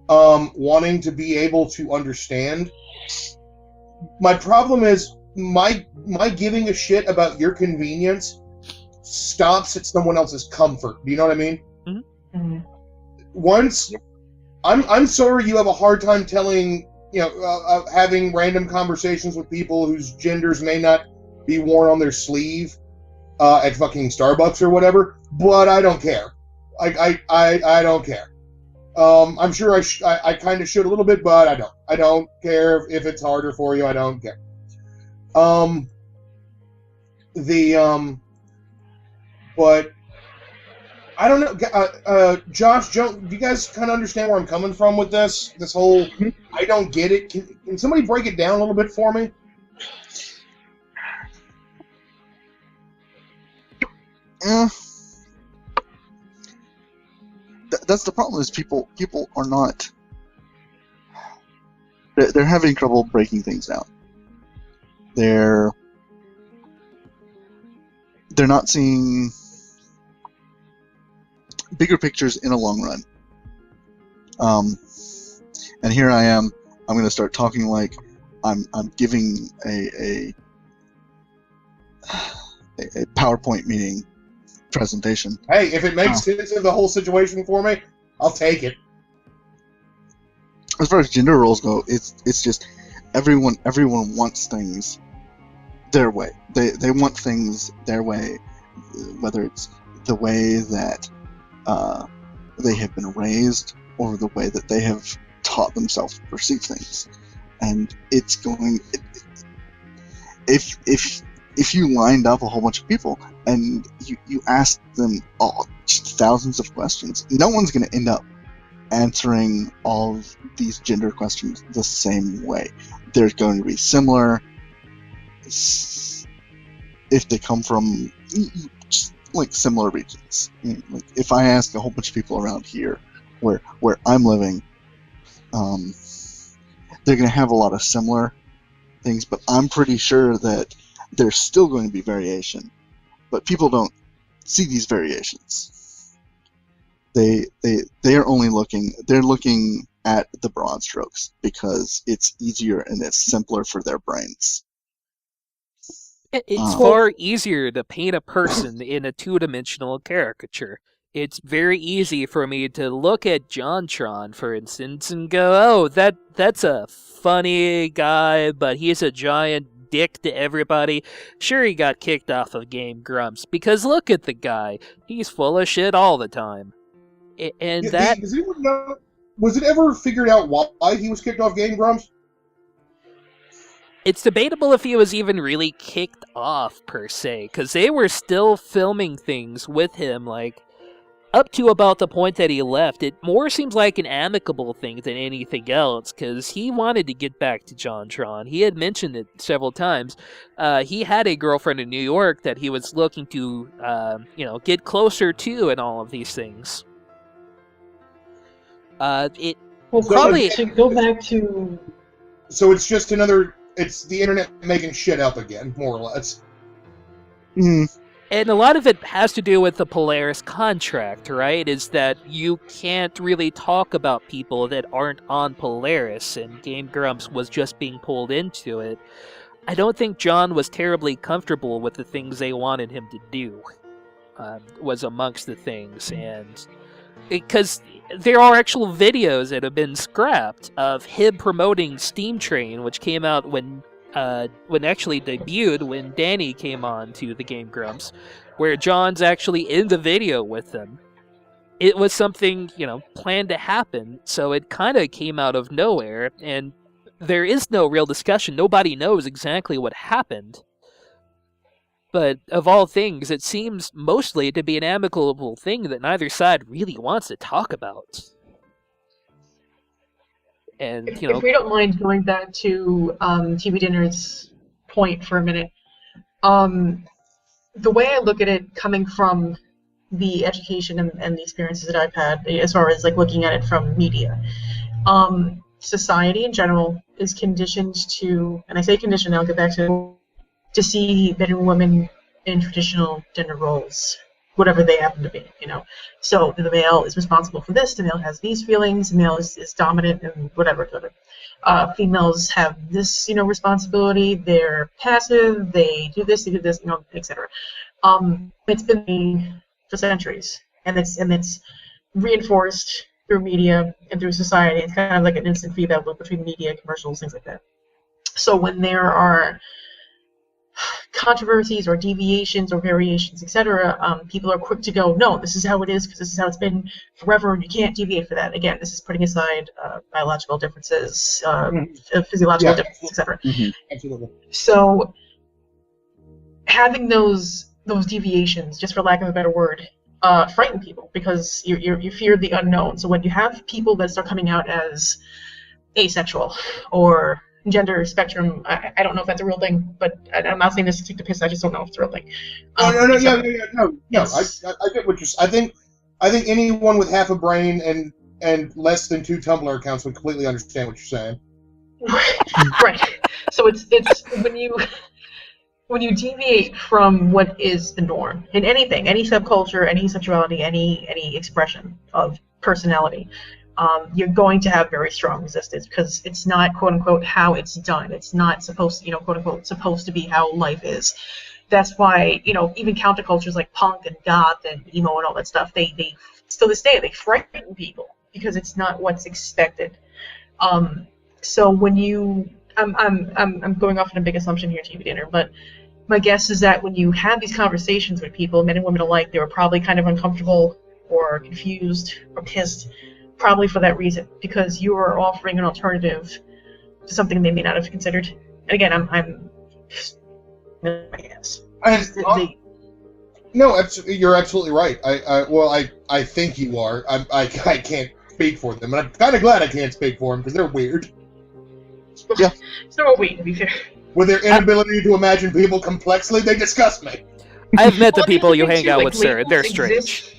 wanting to be able to understand. My problem is my giving a shit about your convenience stops at someone else's comfort. Do you know what I mean? Mm-hmm. Once I'm sorry you have a hard time telling, having random conversations with people whose genders may not be worn on their sleeve at fucking Starbucks or whatever, but I don't care. I don't care. I'm sure I kind of should a little bit, but I don't. I don't care if it's harder for you. I don't care. But I don't know. Josh, Joe, do you guys kind of understand where I'm coming from with this? This whole I don't get it. Can somebody break it down a little bit for me? Yeah. That's the problem. Is people are not. They're having trouble breaking things down. They're not seeing bigger pictures in a long run. And here I am. I'm going to start talking like I'm giving a PowerPoint meeting presentation. Hey, if it makes sense of the whole situation for me, I'll take it. As far as gender roles go, it's just everyone wants things their way. They want things their way, whether it's the way that they have been raised or the way that they have taught themselves to perceive things. And it's going. If you lined up a whole bunch of people and you asked them all just thousands of questions, no one's going to end up answering all of these gender questions the same way. They're going to be similar if they come from like similar regions. Like if I ask a whole bunch of people around here where I'm living, they're going to have a lot of similar things, but I'm pretty sure that there's still going to be variation, but people don't see these variations. They are only looking at the broad strokes because it's easier and it's simpler for their brains. It's far easier to paint a person in a two-dimensional caricature. It's very easy for me to look at JonTron, for instance, and go, oh, that's a funny guy, but he's a giant dick to everybody. Sure, he got kicked off of Game Grumps, because look at the guy. He's full of shit all the time. And Does anyone know, was it ever figured out why he was kicked off Game Grumps? It's debatable if he was even really kicked off, per se, because they were still filming things with him, like, up to about the point that he left. It more seems like an amicable thing than anything else, because he wanted to get back to JonTron. He had mentioned it several times. He had a girlfriend in New York that he was looking to, get closer to and all of these things. To go back to... So it's just it's the internet making shit up again, more or less. Mm. And a lot of it has to do with the Polaris contract, right? Is that you can't really talk about people that aren't on Polaris, and Game Grumps was just being pulled into it. I don't think John was terribly comfortable with the things they wanted him to do, was amongst the things, and... Because there are actual videos that have been scrapped of him promoting Steam Train, which came out when actually debuted when Danny came on to the Game Grumps, where John's actually in the video with them. It was something, planned to happen, so it kind of came out of nowhere, and there is no real discussion. Nobody knows exactly what happened. But of all things, it seems mostly to be an amicable thing that neither side really wants to talk about. And, if we don't mind going back to TV Dinner's point for a minute, the way I look at it, coming from the education and the experiences that I've had, as far as like looking at it from media, society in general is conditioned to, and I say conditioned, I'll get back to see men and women in traditional gender roles, whatever they happen to be, So the male is responsible for this, the male has these feelings, the male is dominant and whatever. Females have this, responsibility, they're passive, they do this, etc. It's been for centuries, and it's reinforced through media and through society. It's kind of like an instant feedback loop between media, commercials, things like that. So when there are controversies or deviations or variations, etc., people are quick to go, no, this is how it is because this is how it's been forever, and you can't deviate for that. Again, this is putting aside biological differences, physiological differences, etc. Mm-hmm. Absolutely. So having those deviations, just for lack of a better word, frighten people because you fear the unknown. So when you have people that start coming out as asexual or gender spectrum, I don't know if that's a real thing, but I'm not saying this to take the piss. I just don't know if it's a real thing. No. Yes. I get what you're. I think anyone with half a brain and less than 2 Tumblr accounts would completely understand what you're saying. Right. So it's when you deviate from what is the norm in anything, any subculture, any sexuality, any expression of personality, you're going to have very strong resistance because it's not, quote unquote, how it's done. It's not supposed to, quote unquote, supposed to be how life is. That's why, even countercultures like punk and goth and emo and all that stuff, they still this day, they frighten people because it's not what's expected. So when I'm going off on a big assumption here, TV Dinner, but my guess is that when you have these conversations with people, men and women alike, they were probably kind of uncomfortable or confused or pissed, probably for that reason, because you are offering an alternative to something they may not have considered. And again, I'm I guess. No, you're absolutely right. I think you are. I can't speak for them, and I'm kind of glad I can't speak for them because they're weird. Yeah. So are we, to be fair. With their inability to imagine people complexly, they disgust me. I've met the Well, people you thing hang too, out like, with, sir. labels They're strange. exist-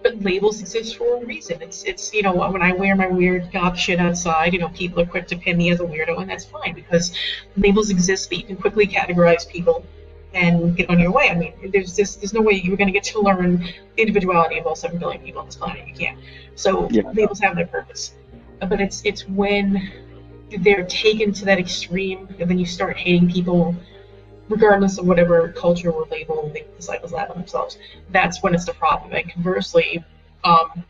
But labels exist for a reason. It's when I wear my weird goth shit outside, people are quick to pin me as a weirdo, and that's fine because labels exist that you can quickly categorize people and get on your way. I mean, there's no way you're going to get to learn the individuality of all 7 billion people on this planet. You can't. So labels have their purpose, but it's when they're taken to that extreme, and then you start hating people regardless of whatever culture or label they decide to slap on themselves. That's when it's the problem. And conversely,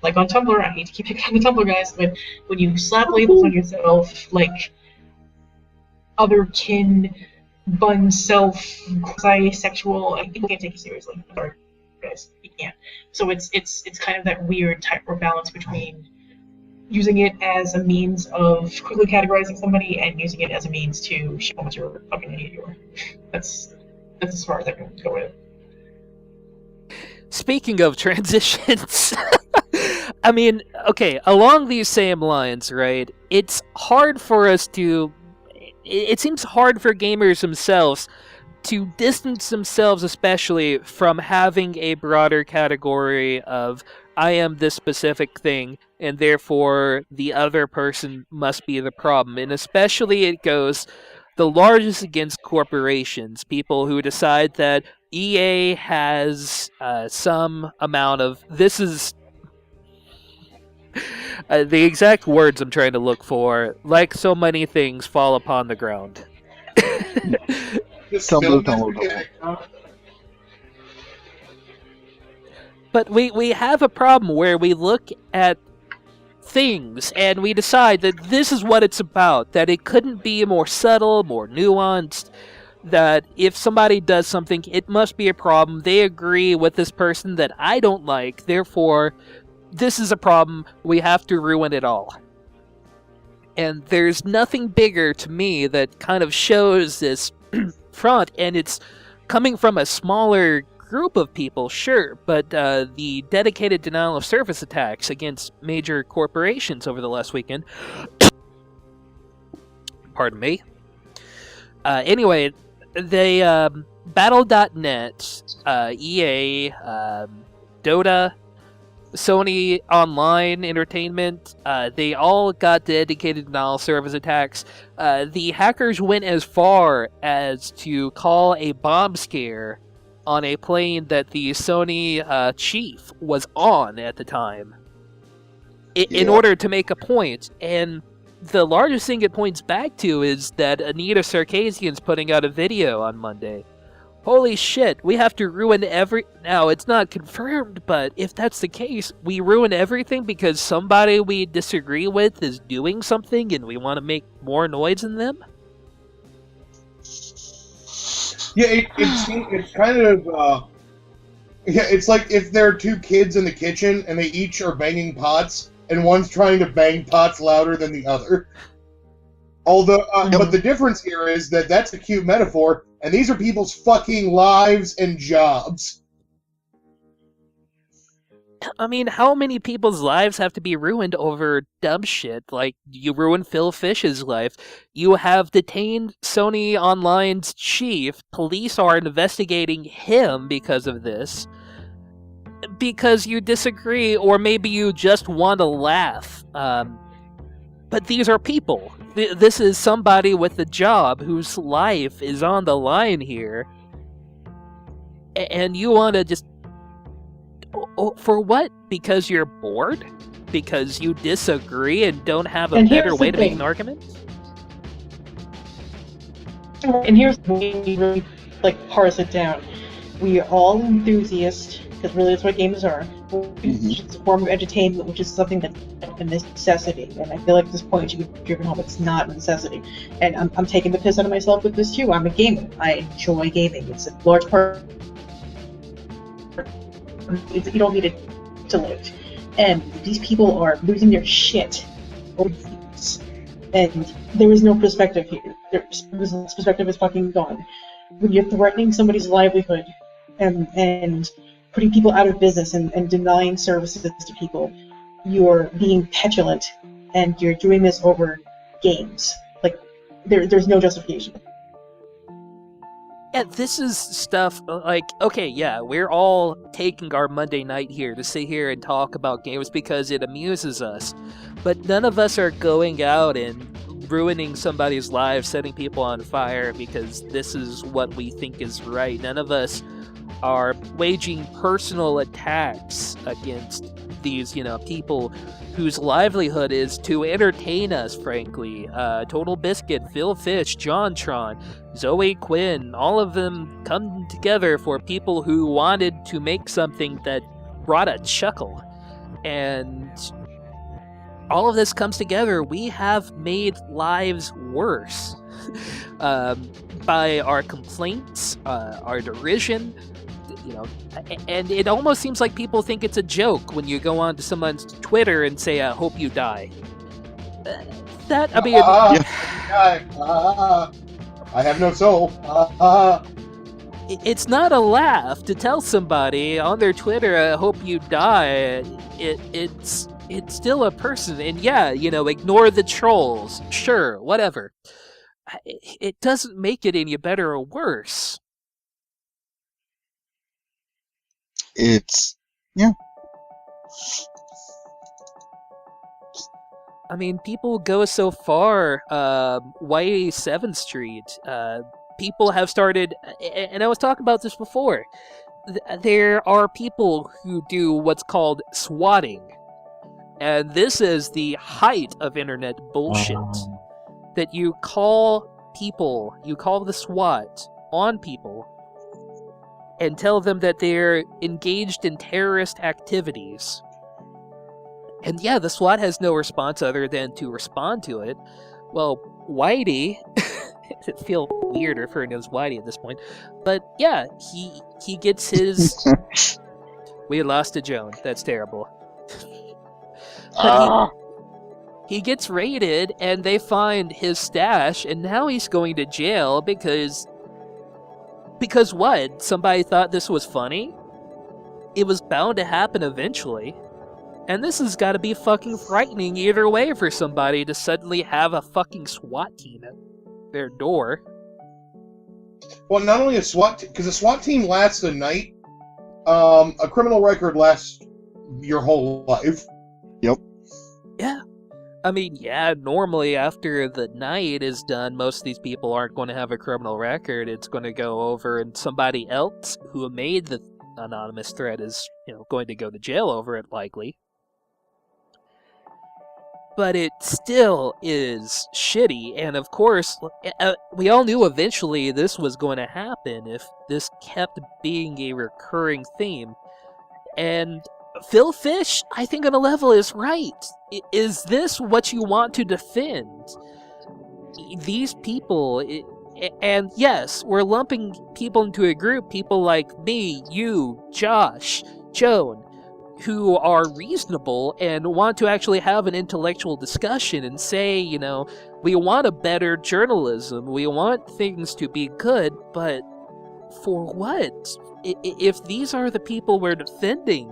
like on Tumblr, I hate to keep picking on the Tumblr guys, but when you slap labels on yourself, like other kin, bun self, quasi-sexual, people can't take you seriously. I'm sorry, guys, you can't. So it's kind of that weird tightrope balance between using it as a means of quickly categorizing somebody and using it as a means to show how much of a fucking idiot you are. That's as far as I can go with it. Speaking of transitions, I mean, okay, along these same lines, right? It's hard for us to. It seems hard for gamers themselves to distance themselves, especially from having a broader category of I am this specific thing, and therefore the other person must be the problem. And especially it goes the largest against corporations, people who decide that EA has some amount of this is the exact words I'm trying to look for, like so many things fall upon the ground. But we have a problem where we look at things and we decide that this is what it's about, that it couldn't be more subtle, more nuanced, that if somebody does something, it must be a problem. They agree with this person that I don't like, therefore, this is a problem. We have to ruin it all. And there's nothing bigger to me that kind of shows this front, and it's coming from a smaller group of people, sure, but the dedicated denial of service attacks against major corporations over the last weekend. Pardon me. Anyway, they Battle.net, EA, Dota, Sony Online Entertainment, they all got dedicated denial of service attacks. The hackers went as far as to call a bomb scare on a plane that the Sony chief was on at the time in order to make a point. And the largest thing it points back to is that Anita Sarkeesian's putting out a video on Monday. Holy shit, we have to ruin Now, it's not confirmed, but if that's the case, we ruin everything because somebody we disagree with is doing something and we want to make more noise than them? Yeah, it's kind of yeah. It's like if there are two kids in the kitchen and they each are banging pots, and one's trying to bang pots louder than the other. Although, but the difference here is that that's a cute metaphor, and these are people's fucking lives and jobs. I mean, how many people's lives have to be ruined over dumb shit? Like, you ruined Phil Fish's life. You have detained Sony Online's chief. Police are investigating him because of this. Because you disagree, or maybe you just want to laugh. But these are people. This is somebody with a job whose life is on the line here. And you want to just... for what? Because you're bored? Because you disagree and don't have a better way to make an argument? And here's the way we really parse it down. We are all enthusiasts, because really that's what games are. It's a form of entertainment, which is something that's a necessity. And I feel like at this point you should be driven home it's not a necessity. And I'm taking the piss out of myself with this too. I'm a gamer. I enjoy gaming. It's a large part. You don't need it to live. And these people are losing their shit over these. And there is no perspective here. Their perspective is fucking gone. When you're threatening somebody's livelihood and putting people out of business and denying services to people, you're being petulant, and you're doing this over games. There's no justification. Yeah, this is stuff okay, yeah, we're all taking our Monday night here to sit here and talk about games because it amuses us. But none of us are going out and ruining somebody's life, setting people on fire because this is what we think is right. None of us are waging personal attacks against these, people whose livelihood is to entertain us, frankly. Total Biscuit, Phil Fish, JonTron, Zoe Quinn, all of them come together for people who wanted to make something that brought a chuckle. And all of this comes together. We have made lives worse by our complaints, our derision, and it almost seems like people think it's a joke when you go on to someone's Twitter and say, I hope you die. I have no soul. It's not a laugh to tell somebody on their Twitter, I hope you die. It's still a person, and yeah, ignore the trolls. Sure, whatever. It doesn't make it any better or worse. Yeah. I mean, people go so far. White 7th Street. People have started, and I was talking about this before. There are people who do what's called swatting, and this is the height of internet bullshit. That you call the SWAT on people and tell them that they're engaged in terrorist activities. And yeah, the SWAT has no response other than to respond to it. Well, Whitey, I feel weird referring to him as Whitey at this point, but yeah, he gets his... We lost a Joan, that's terrible. But he gets raided, and they find his stash, and now he's going to jail because what? Somebody thought this was funny? It was bound to happen eventually. And this has got to be fucking frightening either way for somebody to suddenly have a fucking SWAT team at their door. Well, not only a SWAT team, because a SWAT team lasts a night, a criminal record lasts your whole life. Yep. Yeah. I mean, yeah, normally after the night is done, most of these people aren't going to have a criminal record. It's going to go over, and somebody else who made the anonymous threat is, going to go to jail over it, likely. But it still is shitty, and of course, we all knew eventually this was going to happen if this kept being a recurring theme. And Phil Fish, I think on a level, is right. Is this what you want to defend? These people, And yes, we're lumping people into a group, people like me, you, Josh, Joan, who are reasonable and want to actually have an intellectual discussion and say, you know, we want a better journalism, we want things to be good, but for what? If these are the people we're defending,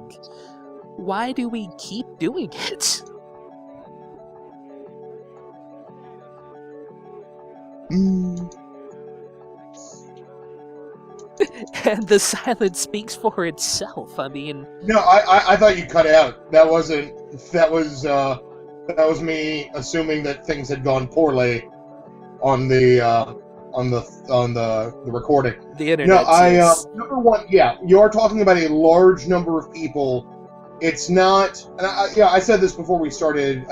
why do we keep doing it? And the silence speaks for itself. I mean, No, I thought you cut out. That was me assuming that things had gone poorly on the recording. the internet. No, number one, yeah, you are talking about a large number of people. It's not, and I said this before we started.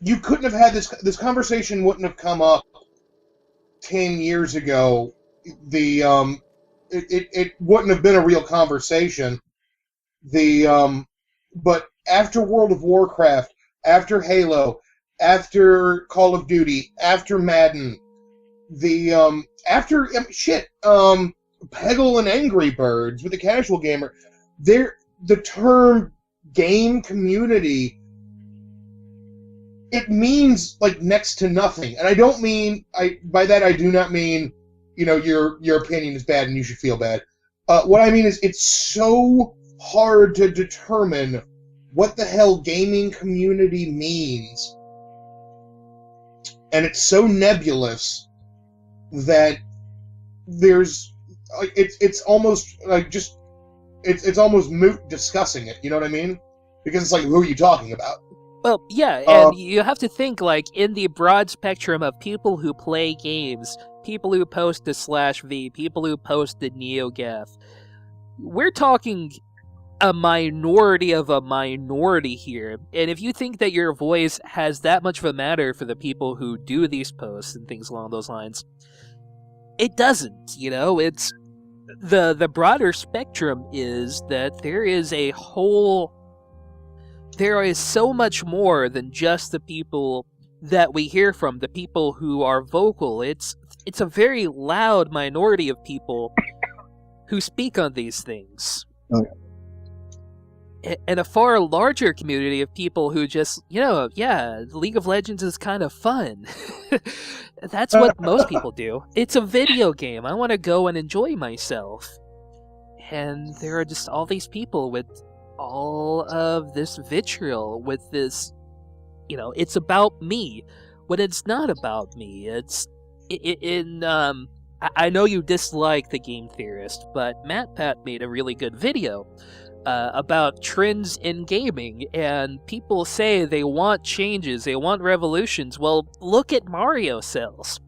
You couldn't have had this conversation wouldn't have come up 10 years ago. It wouldn't have been a real conversation. But after World of Warcraft, after Halo, after Call of Duty, after Madden, Peggle and Angry Birds with the casual gamer, the term game community, it means like next to nothing. And I don't mean, by that I do not mean, your opinion is bad and you should feel bad. What I mean is it's so hard to determine what the hell gaming community means. And it's so nebulous that it's almost like it's almost moot discussing it, you know what I mean? Because it's like, who are you talking about? Well, yeah, and you have to think, like, in the broad spectrum of people who play games, people who post to /V, people who post to NeoGAF, we're talking a minority of a minority here. And if you think that your voice has that much of a matter for the people who do these posts and things along those lines, it doesn't, It's the broader spectrum is that there is so much more than just the people that we hear from, the people who are vocal. It's a very loud minority of people who speak on these things. Oh, yeah. And a far larger community of people who just, League of Legends is kind of fun. That's what most people do. It's a video game. I want to go and enjoy myself. And there are just all these people with all of this vitriol, with this, it's about me, when it's not about me. I know you dislike The Game Theorist, but MatPat made a really good video about trends in gaming, and people say they want changes, they want revolutions. Well, look at Mario sales.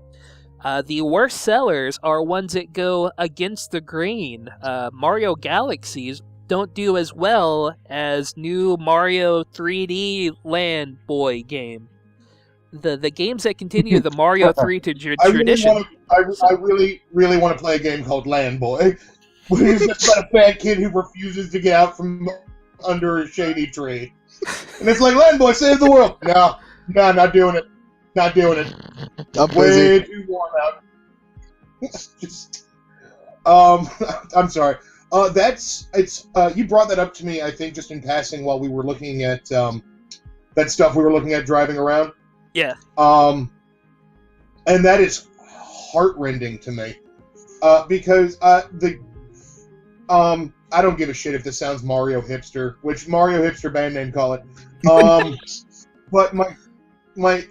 The worst sellers are ones that go against the grain. Mario Galaxies don't do as well as new Mario 3D Land Boy game. The games that continue the Mario 3 tradition. I really want to play a game called Land Boy. It's just about a fat kid who refuses to get out from under a shady tree. And it's like, Land Boy, save the world! No, not doing it. Not doing it. I'm Way busy. too warm out. I'm sorry. You brought that up to me, I think, just in passing while we were looking at that stuff we were looking at driving around. Yeah. And that is heartrending to me. Because I don't give a shit if this sounds Mario hipster, which Mario hipster band name call it. But my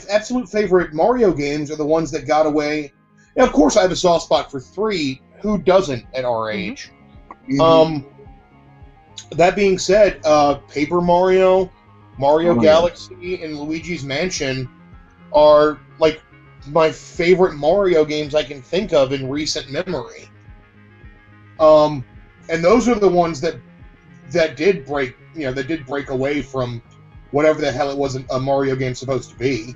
absolute favorite Mario games are the ones that got away. And of course, I have a soft spot for 3. Who doesn't at our age? Mm-hmm. That being said, Paper Mario, Mario Galaxy, and Luigi's Mansion are like my favorite Mario games I can think of in recent memory. And those are the ones that did break away from whatever the hell it was a Mario game supposed to be.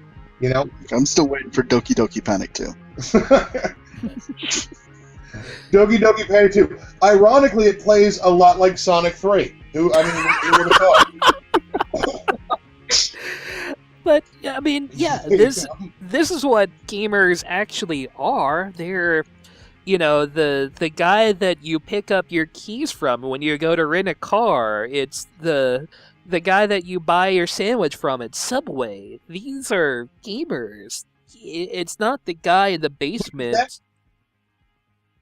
I'm still waiting for Doki Doki Panic 2. Doki Doki Panic 2. Ironically, it plays a lot like Sonic 3. Who would have thought? But I mean, yeah, this is what gamers actually are. They're, the guy that you pick up your keys from when you go to rent a car. It's the guy that you buy your sandwich from at Subway. These are gamers. It's not the guy in the basement.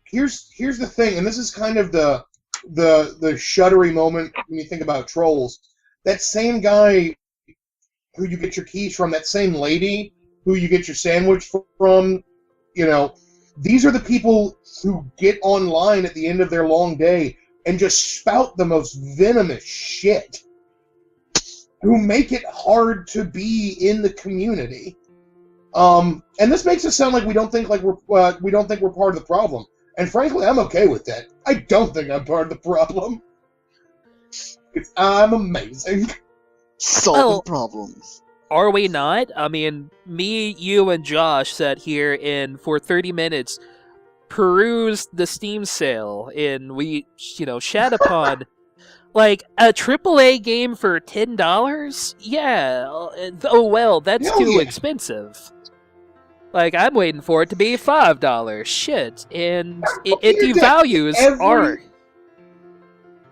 Here's the thing, and this is kind of the shuddery moment when you think about trolls. That same guy who you get your keys from, that same lady who you get your sandwich from, these are the people who get online at the end of their long day and just spout the most venomous shit, who make it hard to be in the community. And this makes it sound like we don't think we're part of the problem. And frankly, I'm okay with that. I don't think I'm part of the problem. Because I'm amazing. Solving problems. Are we not? I mean, me, you, and Josh sat here and for 30 minutes perused the Steam sale, and we, shat upon like a AAA game for $10? Yeah. Oh well, that's too expensive. Like, I'm waiting for it to be $5. Shit. And it devalues art.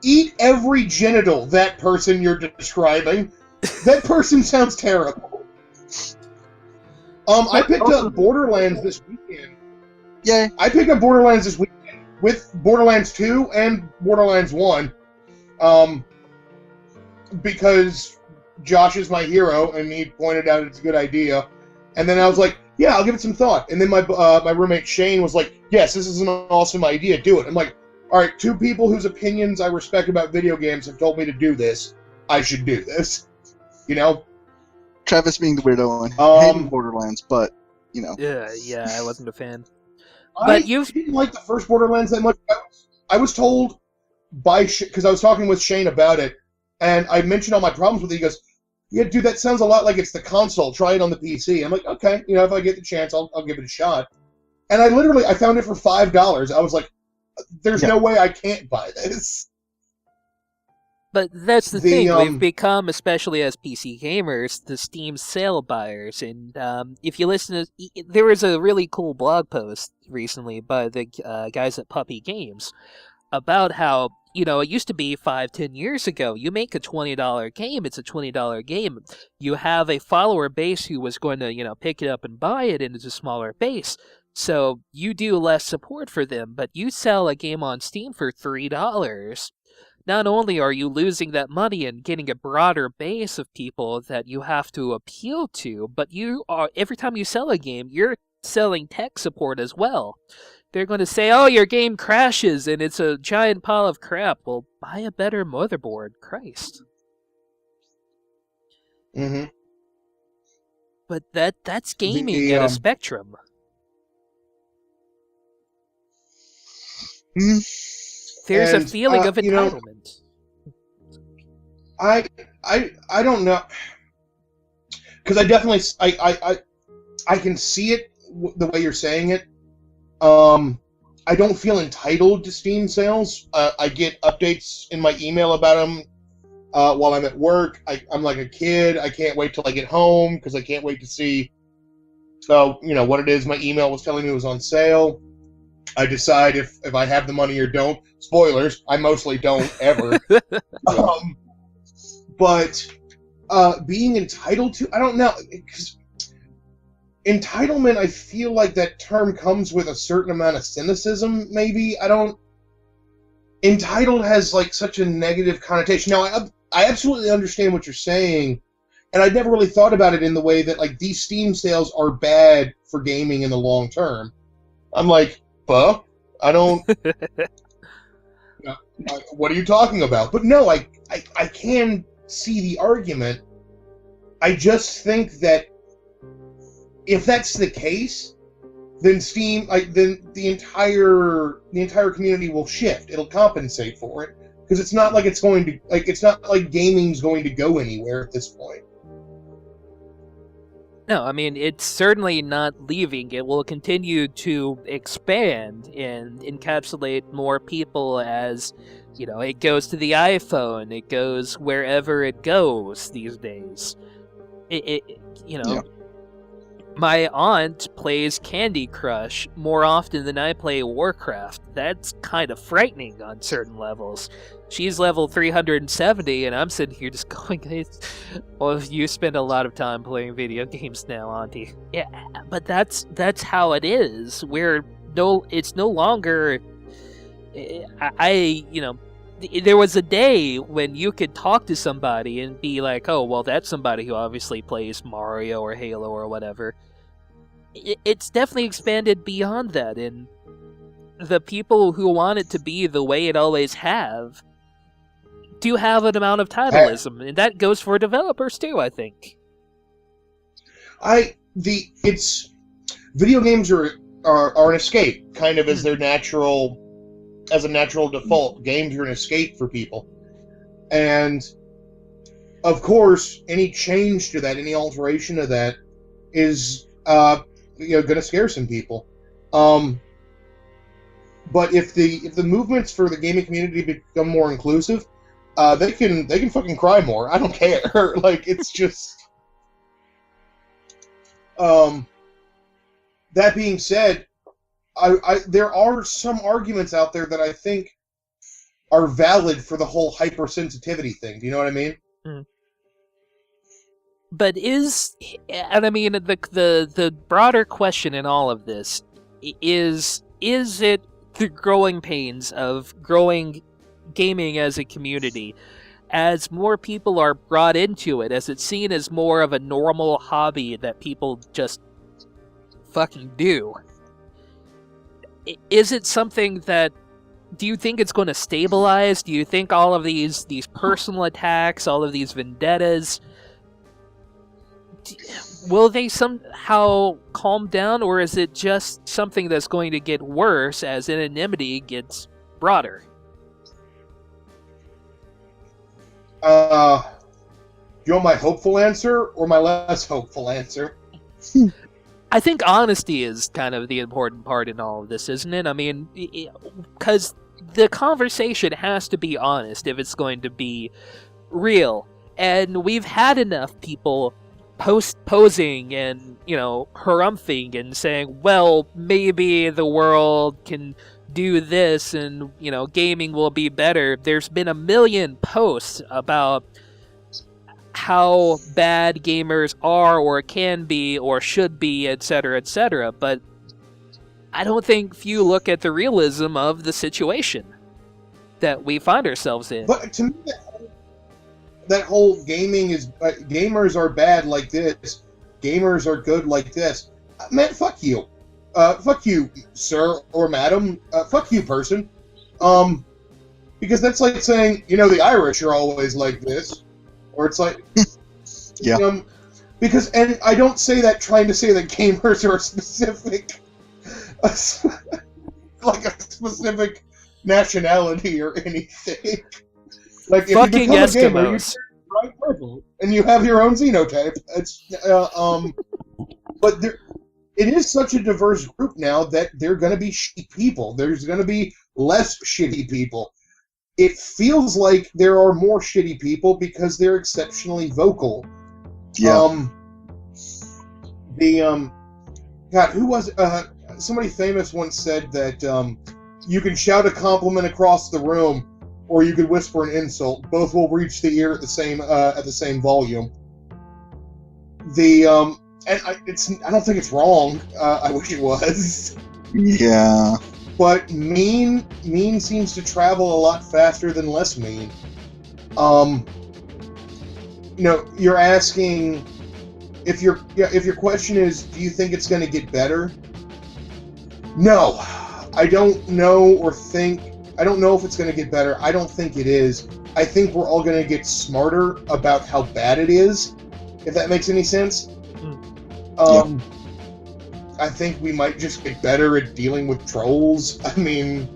Eat every genital, that person you're describing. That person sounds terrible. I picked up Borderlands this weekend. Yeah. I picked up Borderlands this weekend with Borderlands 2 and Borderlands 1. Because Josh is my hero, and he pointed out it's a good idea. And then I was like, yeah, I'll give it some thought. And then my roommate Shane was like, yes, this is an awesome idea, do it. I'm like, all right, two people whose opinions I respect about video games have told me to do this. I should do this. Travis being the weirdo and hating Borderlands, but, Yeah, I wasn't a fan. I didn't like the first Borderlands that much. I was told because I was talking with Shane about it, and I mentioned all my problems with it. He goes, yeah, dude, that sounds a lot like it's the console. Try it on the PC. I'm like, okay, if I get the chance, I'll give it a shot. And I found it for $5. I was like, there's no way I can't buy this. But that's the thing. We've become, especially as PC gamers, the Steam sale buyers. And if you listen to... There was a really cool blog post recently by the guys at Puppy Games about how, it used to be 5-10 years ago. You make a $20 game, it's a $20 game. You have a follower base who was going to, pick it up and buy it, and it's a smaller base. So you do less support for them, but you sell a game on Steam for $3. Not only are you losing that money and getting a broader base of people that you have to appeal to, but every time you sell a game, you're selling tech support as well. They're going to say, oh, your game crashes and it's a giant pile of crap. Well, buy a better motherboard. Christ. Mm-hmm. But that's gaming at a spectrum. There's a feeling of entitlement. I don't know, because I definitely I can see it the way you're saying it. I don't feel entitled to Steam sales. I get updates in my email about them while I'm at work. I'm like a kid. I can't wait till I get home because I can't wait to see what it is my email was telling me was on sale. I decide if I have the money or don't. Spoilers, I mostly don't, ever. But being entitled to, I don't know. Because entitlement, I feel like that term comes with a certain amount of cynicism, maybe. Entitled has such a negative connotation. Now, I absolutely understand what you're saying, and I'd never really thought about it in the way that these Steam sales are bad for gaming in the long term. I'm like, I don't... what are you talking about? But no, I can see the argument. I just think that if that's the case, then Steam, then the entire community will shift. It'll compensate for it because it's not like it's going to it's not like gaming's going to go anywhere at this point. No, I mean, it's certainly not leaving. It will continue to expand and encapsulate more people as, it goes to the iPhone. It goes wherever it goes these days. You know, my aunt plays Candy Crush more often than I play Warcraft. That's kind of frightening on certain levels. She's level 370, and I'm sitting here just going, well, you spend a lot of time playing video games now, Auntie. Yeah, but that's how it is. It's no longer... there was a day when you could talk to somebody and be like, oh, well, that's somebody who obviously plays Mario or Halo or whatever. It's definitely expanded beyond that, and the people who want it to be the way it always do have an amount of titleism, and that goes for developers too, I think. Video games are an escape, kind of as a natural default. Games are an escape for people. And, of course, any change to that, any alteration of that, is going to scare some people. But if the movements for the gaming community become more inclusive, they can fucking cry more. I don't care. Like, it's just... that being said, there are some arguments out there that I think are valid for the whole hypersensitivity thing. Do you know what I mean? Mm. But the broader question in all of this is it the growing pains of growing gaming as a community? As more people are brought into it, as it's seen as more of a normal hobby that people just fucking do, is it something that... Do you think it's going to stabilize? Do you think all of these personal attacks, all of these vendettas, will they somehow calm down, or is it just something that's going to get worse as anonymity gets broader? Do you want my hopeful answer or my less hopeful answer? I think honesty is kind of the important part in all of this, isn't it? I mean, because the conversation has to be honest if it's going to be real. And we've had enough people posing and, harumphing and saying, well, maybe the world can do this and, gaming will be better. There's been a million posts about how bad gamers are or can be or should be, etc., etc., but I don't think few look at the realism of the situation that we find ourselves in. But to me, that whole gamers are bad like this, gamers are good like this. Man, fuck you. Fuck you, sir or madam. Fuck you, person. Because that's like saying, the Irish are always like this. Or it's like... Yeah. Because, and I don't say that trying to say that gamers are specific... like a specific nationality or anything. Like, if fucking you Eskimos. Gamer, purple, and you have your own xenotype. It's but it is such a diverse group now that there are going to be shitty people. There's going to be less shitty people. It feels like there are more shitty people because they're exceptionally vocal. Yeah. God, who was somebody famous once said that you can shout a compliment across the room, or you could whisper an insult. Both will reach the ear at the same volume. And I don't think it's wrong. I wish it was. Yeah. But mean seems to travel a lot faster than less mean. You're asking if your question is, do you think it's going to get better? No, I don't know I don't know if it's going to get better. I don't think it is. I think we're all going to get smarter about how bad it is, if that makes any sense. Yeah. I think we might just get better at dealing with trolls. I mean,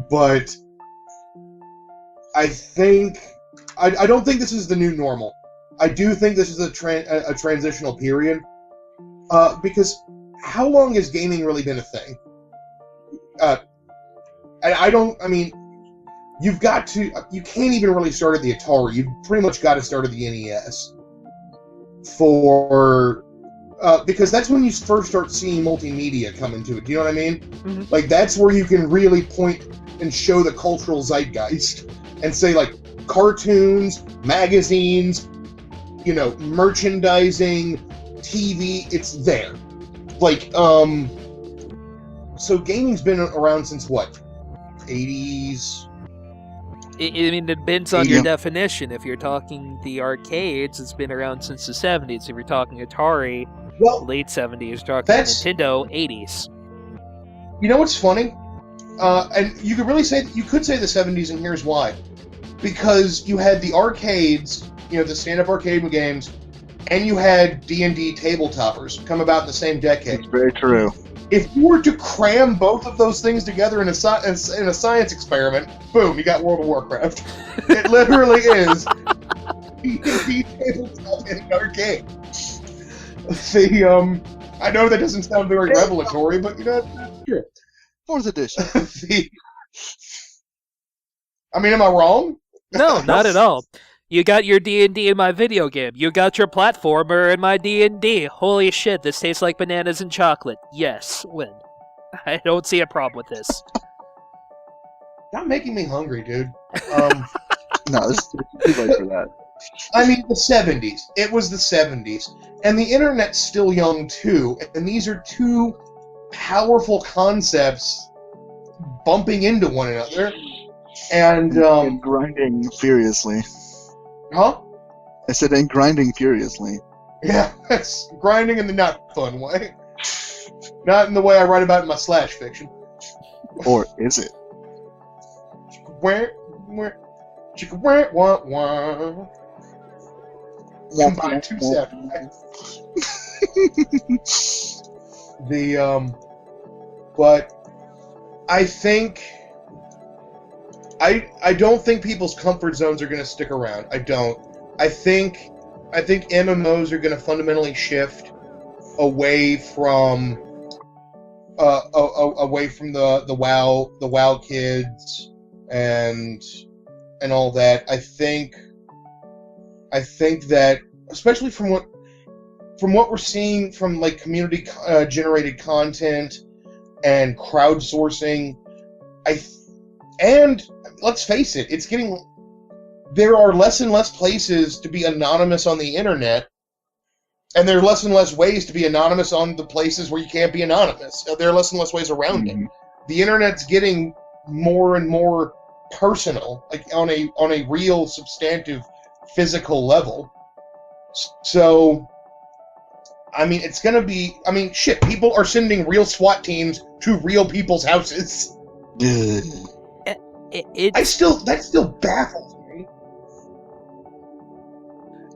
but I don't think this is the new normal. I do think this is a transitional period, because how long has gaming really been a thing? you can't even really start at the Atari. You've pretty much got to start at the NES because that's when you first start seeing multimedia come into it. Do you know what I mean? Mm-hmm. Like, that's where you can really point and show the cultural zeitgeist and say, like, cartoons, magazines, merchandising, TV, it's there. Like, so gaming's been around since what? 80s? I mean, it depends on your definition. If you're talking the arcades, it's been around since the 70s. If you're talking Atari, late 70s. Talking Nintendo, 80s. You know what's funny? And you could really say the 70s, and here's why. Because you had the arcades, the stand-up arcade games, and you had D&D tabletoppers come about in the same decade. It's very true. If you were to cram both of those things together in a science experiment, boom, you got World of Warcraft. It literally is D&D tabletop in an arcade. I know that doesn't sound very revelatory, but that's true. 4th edition. I mean, am I wrong? No, not at all. You got your D&D in my video game. You got your platformer in my D&D. Holy shit, this tastes like bananas and chocolate. Yes, win. I don't see a problem with this. Not making me hungry, dude. No, it's too late for that. I mean, the 70s. It was the 70s. And the internet's still young, too. And these are two powerful concepts bumping into one another. And grinding furiously. Huh? I said, and grinding furiously. Yeah, it's grinding in the not fun way. Not in the way I write about in my slash fiction. Or is it? Chicka wah wah. Combine two sounds. But I think I don't think people's comfort zones are going to stick around. I don't. I think MMOs are going to fundamentally shift away from the WoW kids and all that. I think that, especially from what we're seeing from like community generated content and crowdsourcing, and let's face it, there are less and less places to be anonymous on the internet, and there are less and less ways to be anonymous on the places where you can't be anonymous. There are less and less ways around it. The internet's getting more and more personal, like on a real, substantive, physical level. So, I mean, it's gonna be. I mean, shit. People are sending real SWAT teams to real people's houses. That still baffles me.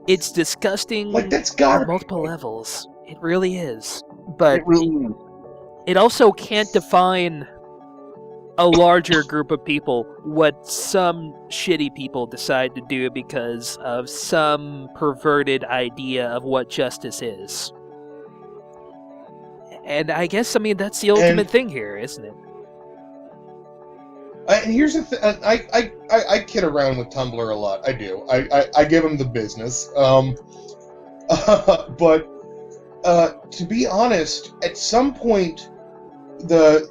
It's disgusting. Like, that's got on multiple levels. It really is. But it also can't define a larger group of people what some shitty people decide to do because of some perverted idea of what justice is. And I guess, that's the ultimate thing here, isn't it? And here's the thing. I kid around with Tumblr a lot. I do. I give them the business. But to be honest, at some point, the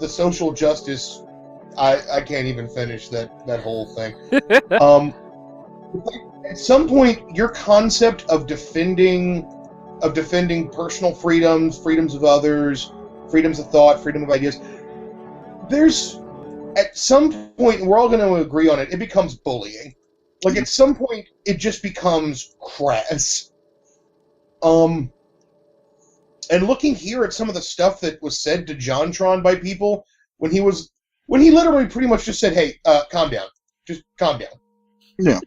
social justice, I can't even finish that whole thing. At some point, your concept of defending personal freedoms of others, freedoms of thought, freedom of ideas, at some point, we're all going to agree on it, it becomes bullying. Like, at some point, it just becomes crass. And looking here at some of the stuff that was said to JonTron by people when he literally pretty much just said, "Hey, calm down. Just calm down." Yeah.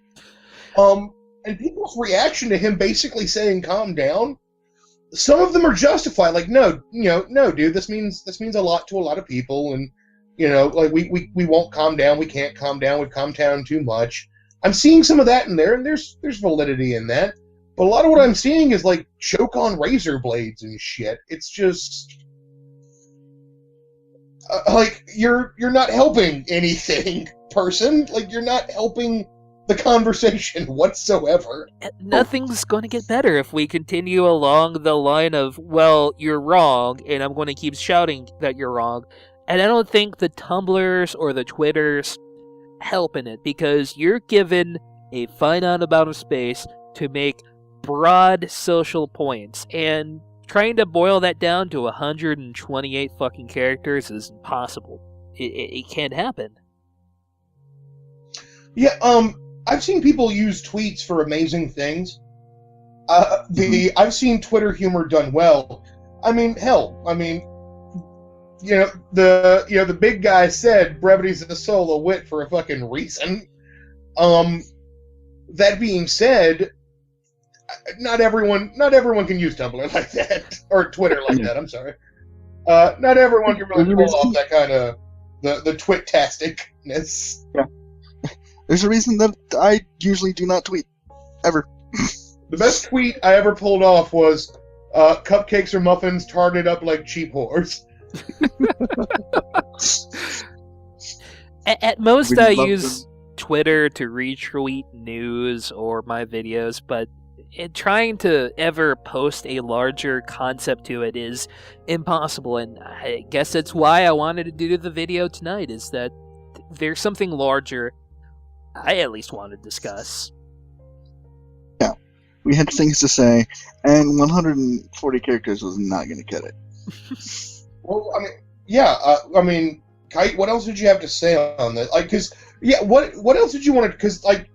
And people's reaction to him basically saying "calm down," some of them are justified. Like, no, dude, this means a lot to a lot of people, and like we won't calm down. We can't calm down. We've calmed down too much. I'm seeing some of that in there, and there's validity in that. But a lot of what I'm seeing is like choke on razor blades and shit. It's just like you're not helping anything person. Like, you're not helping the conversation whatsoever. Nothing's going to get better if we continue along the line of, well, you're wrong, and I'm going to keep shouting that you're wrong. And I don't think the Tumblrs or the Twitters help in it, because you're given a finite amount of space to make broad social points, and trying to boil that down to 128 fucking characters is impossible. It can't happen. Yeah, I've seen people use tweets for amazing things. I've seen Twitter humor done well. I mean, hell, the big guy said brevity's the soul of wit for a fucking reason. That being said, not everyone can use Tumblr like that, or Twitter like that. I'm sorry. Not everyone can really pull off that kind of the twit-tasticness. Yeah. There's a reason that I usually do not tweet ever. The best tweet I ever pulled off was cupcakes or muffins tarted up like cheap whores. At most, I use Twitter to retweet news or my videos, but trying to ever post a larger concept to it is impossible, and I guess that's why I wanted to do the video tonight, is that there's something larger I at least want to discuss. Yeah, we had things to say, and 140 characters was not going to cut it. Well, Kite, what else did you have to say on that? Like, what else did you want to? Because, like,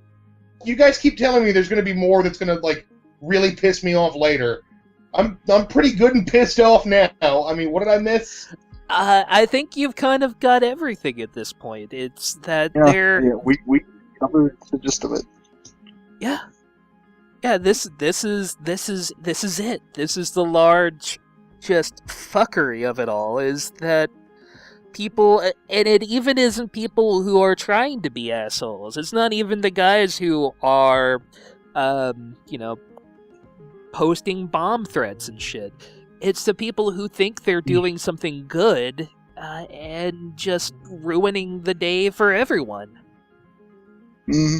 you guys keep telling me there's going to be more that's going to, like, really piss me off later. I'm pretty good and pissed off now. I mean, what did I miss? I think you've kind of got everything at this point. It's that we covered the gist of it. Yeah. This is it. This is the large, just fuckery of it all. Is that people, and it even isn't people who are trying to be assholes. It's not even the guys who are, posting bomb threats and shit. It's the people who think they're doing something good, and just ruining the day for everyone. Mm-hmm.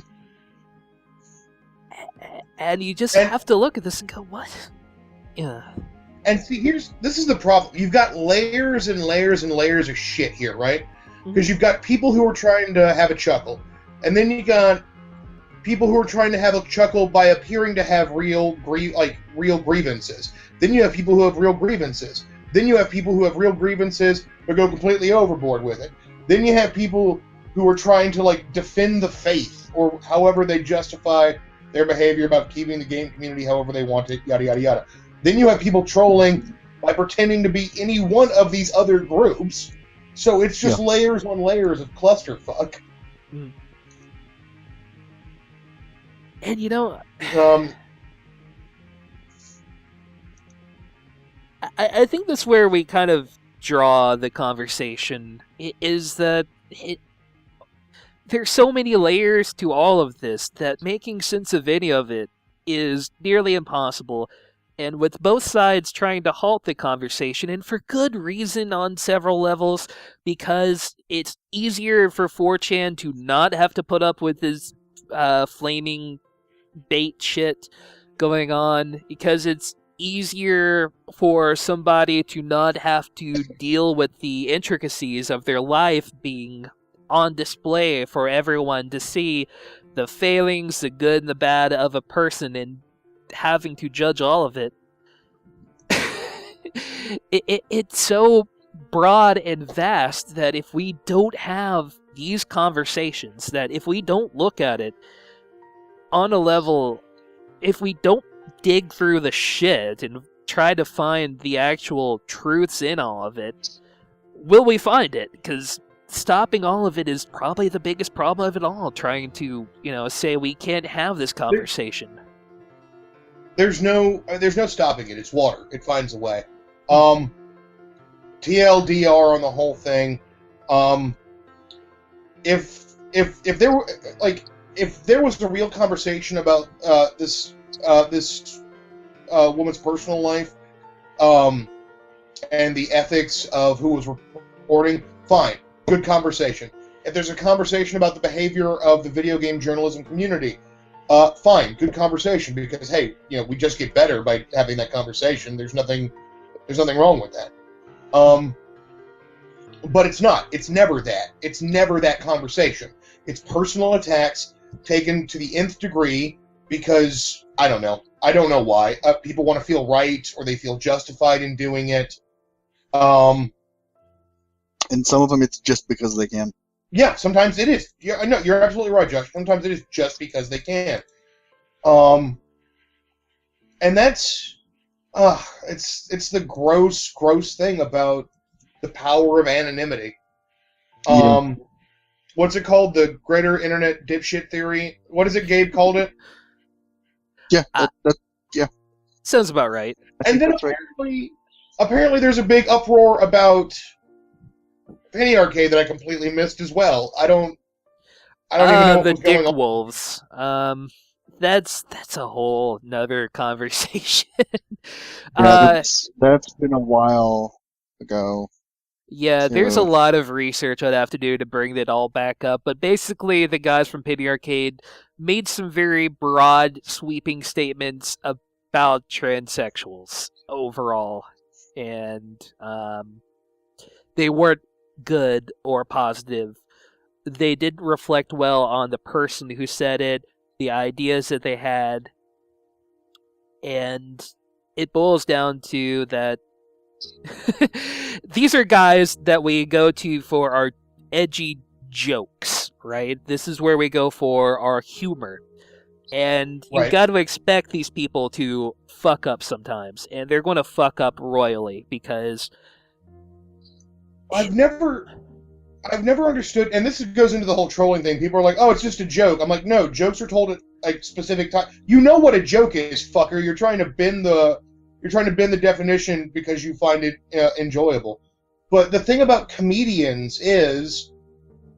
And you just have to look at this and go, what? Yeah. And see, this is the problem. You've got layers and layers and layers of shit here, right? Because you've got people who are trying to have a chuckle, and then you got people who are trying to have a chuckle by appearing to have real grievances. Then you have people who have real grievances. Then you have people who have real grievances but go completely overboard with it. Then you have people who are trying to, like, defend the faith, or however they justify their behavior about keeping the game community however they want it, yada, yada, yada. Then you have people trolling by pretending to be any one of these other groups. So it's just layers on layers of clusterfuck. Mm. And, I think that's where we kind of draw the conversation, is that there's so many layers to all of this that making sense of any of it is nearly impossible, and with both sides trying to halt the conversation, and for good reason on several levels, because it's easier for 4chan to not have to put up with this flaming bait shit going on, because it's easier for somebody to not have to deal with the intricacies of their life being on display for everyone to see, the failings, the good and the bad of a person, and having to judge all of it. It's so broad and vast that if we don't have these conversations, that if we don't look at it on a level, if we don't dig through the shit and try to find the actual truths in all of it, will we find it? Because stopping all of it is probably the biggest problem of it all, trying to, say we can't have this conversation. There's no stopping it. It's water. It finds a way. TLDR on the whole thing. If there was a real conversation about this woman's personal life, and the ethics of who was reporting, fine, good conversation. If there's a conversation about the behavior of the video game journalism community, fine, good conversation, because hey, we just get better by having that conversation. There's nothing wrong with that. But it's not. It's never that. It's never that conversation. It's personal attacks taken to the nth degree because, I don't know. I don't know why. People want to feel right, or they feel justified in doing it. And some of them, it's just because they can. Yeah, sometimes it is. Yeah, no, you're absolutely right, Josh. Sometimes it is just because they can. And that's, it's the gross thing about the power of anonymity. Yeah. What's it called? The greater internet dipshit theory? What is it Gabe called it? Yeah, yeah. Sounds about right. And then That's right. apparently there's a big uproar about Penny Arcade that I completely missed as well. I don't even know what the was going Dick on. Wolves. That's a whole nother conversation. Yeah, that's been a while ago. Yeah, there's a So- lot of research I'd have to do to bring that all back up, but basically the guys from Penny Arcade made some very broad, sweeping statements about transsexuals overall, and they weren't good or positive. They didn't reflect well on the person who said it, the ideas that they had, and it boils down to that these are guys that we go to for our edgy jokes, right? This is where we go for our humor. And you've Right. got to expect these people to fuck up sometimes. And they're going to fuck up royally because... I've never understood, and this goes into the whole trolling thing. People are like, "Oh, it's just a joke." I'm like, "No, jokes are told at a specific time. You know what a joke is, fucker. You're trying to bend the definition because you find it enjoyable." But the thing about comedians is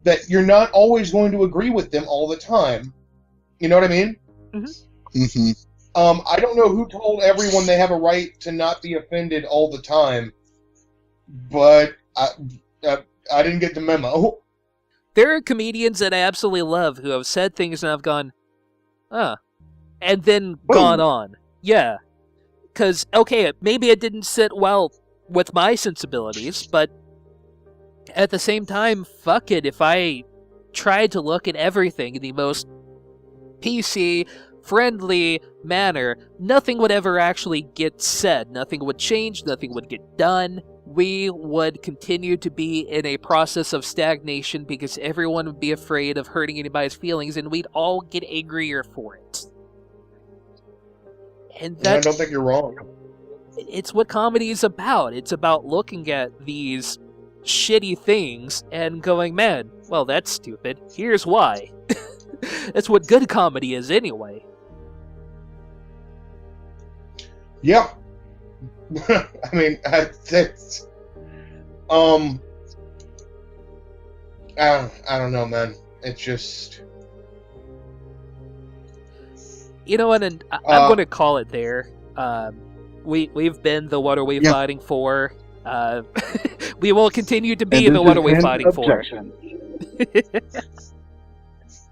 that you're not always going to agree with them all the time. You know what I mean? Mm-hmm. I don't know who told everyone they have a right to not be offended all the time, but I didn't get the memo. There are comedians that I absolutely love who have said things and I've gone, and then gone on. Yeah. Because, okay, maybe it didn't sit well with my sensibilities, but at the same time, fuck it. If I tried to look at everything in the most PC, friendly manner, nothing would ever actually get said. Nothing would change. Nothing would get done. We would continue to be in a process of stagnation because everyone would be afraid of hurting anybody's feelings, and we'd all get angrier for it. And I that, don't think you're wrong. it's what comedy is about. It's about looking at these shitty things and going, man, well, that's stupid. Here's why. That's what good comedy is anyway. Yeah. I mean, that's, I don't know, man. It's just... You know what, and I'm going to call it there. We've been the What Are We Fighting For? We will continue to be the What Are We Fighting For? Objection.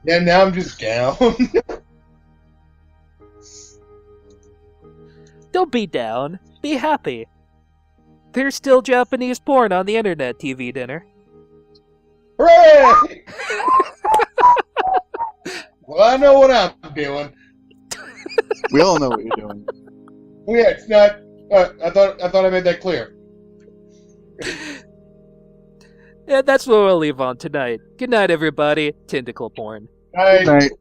Yeah, now I'm just down. Don't be down. Be happy. There's still Japanese porn on the internet, TV dinner. Hooray! Well, I know what I'm doing. We all know what you're doing. Oh, yeah, it's not... I thought I made that clear. And that's what we'll leave on tonight. Good night, everybody. Tentacle porn. I, Good night.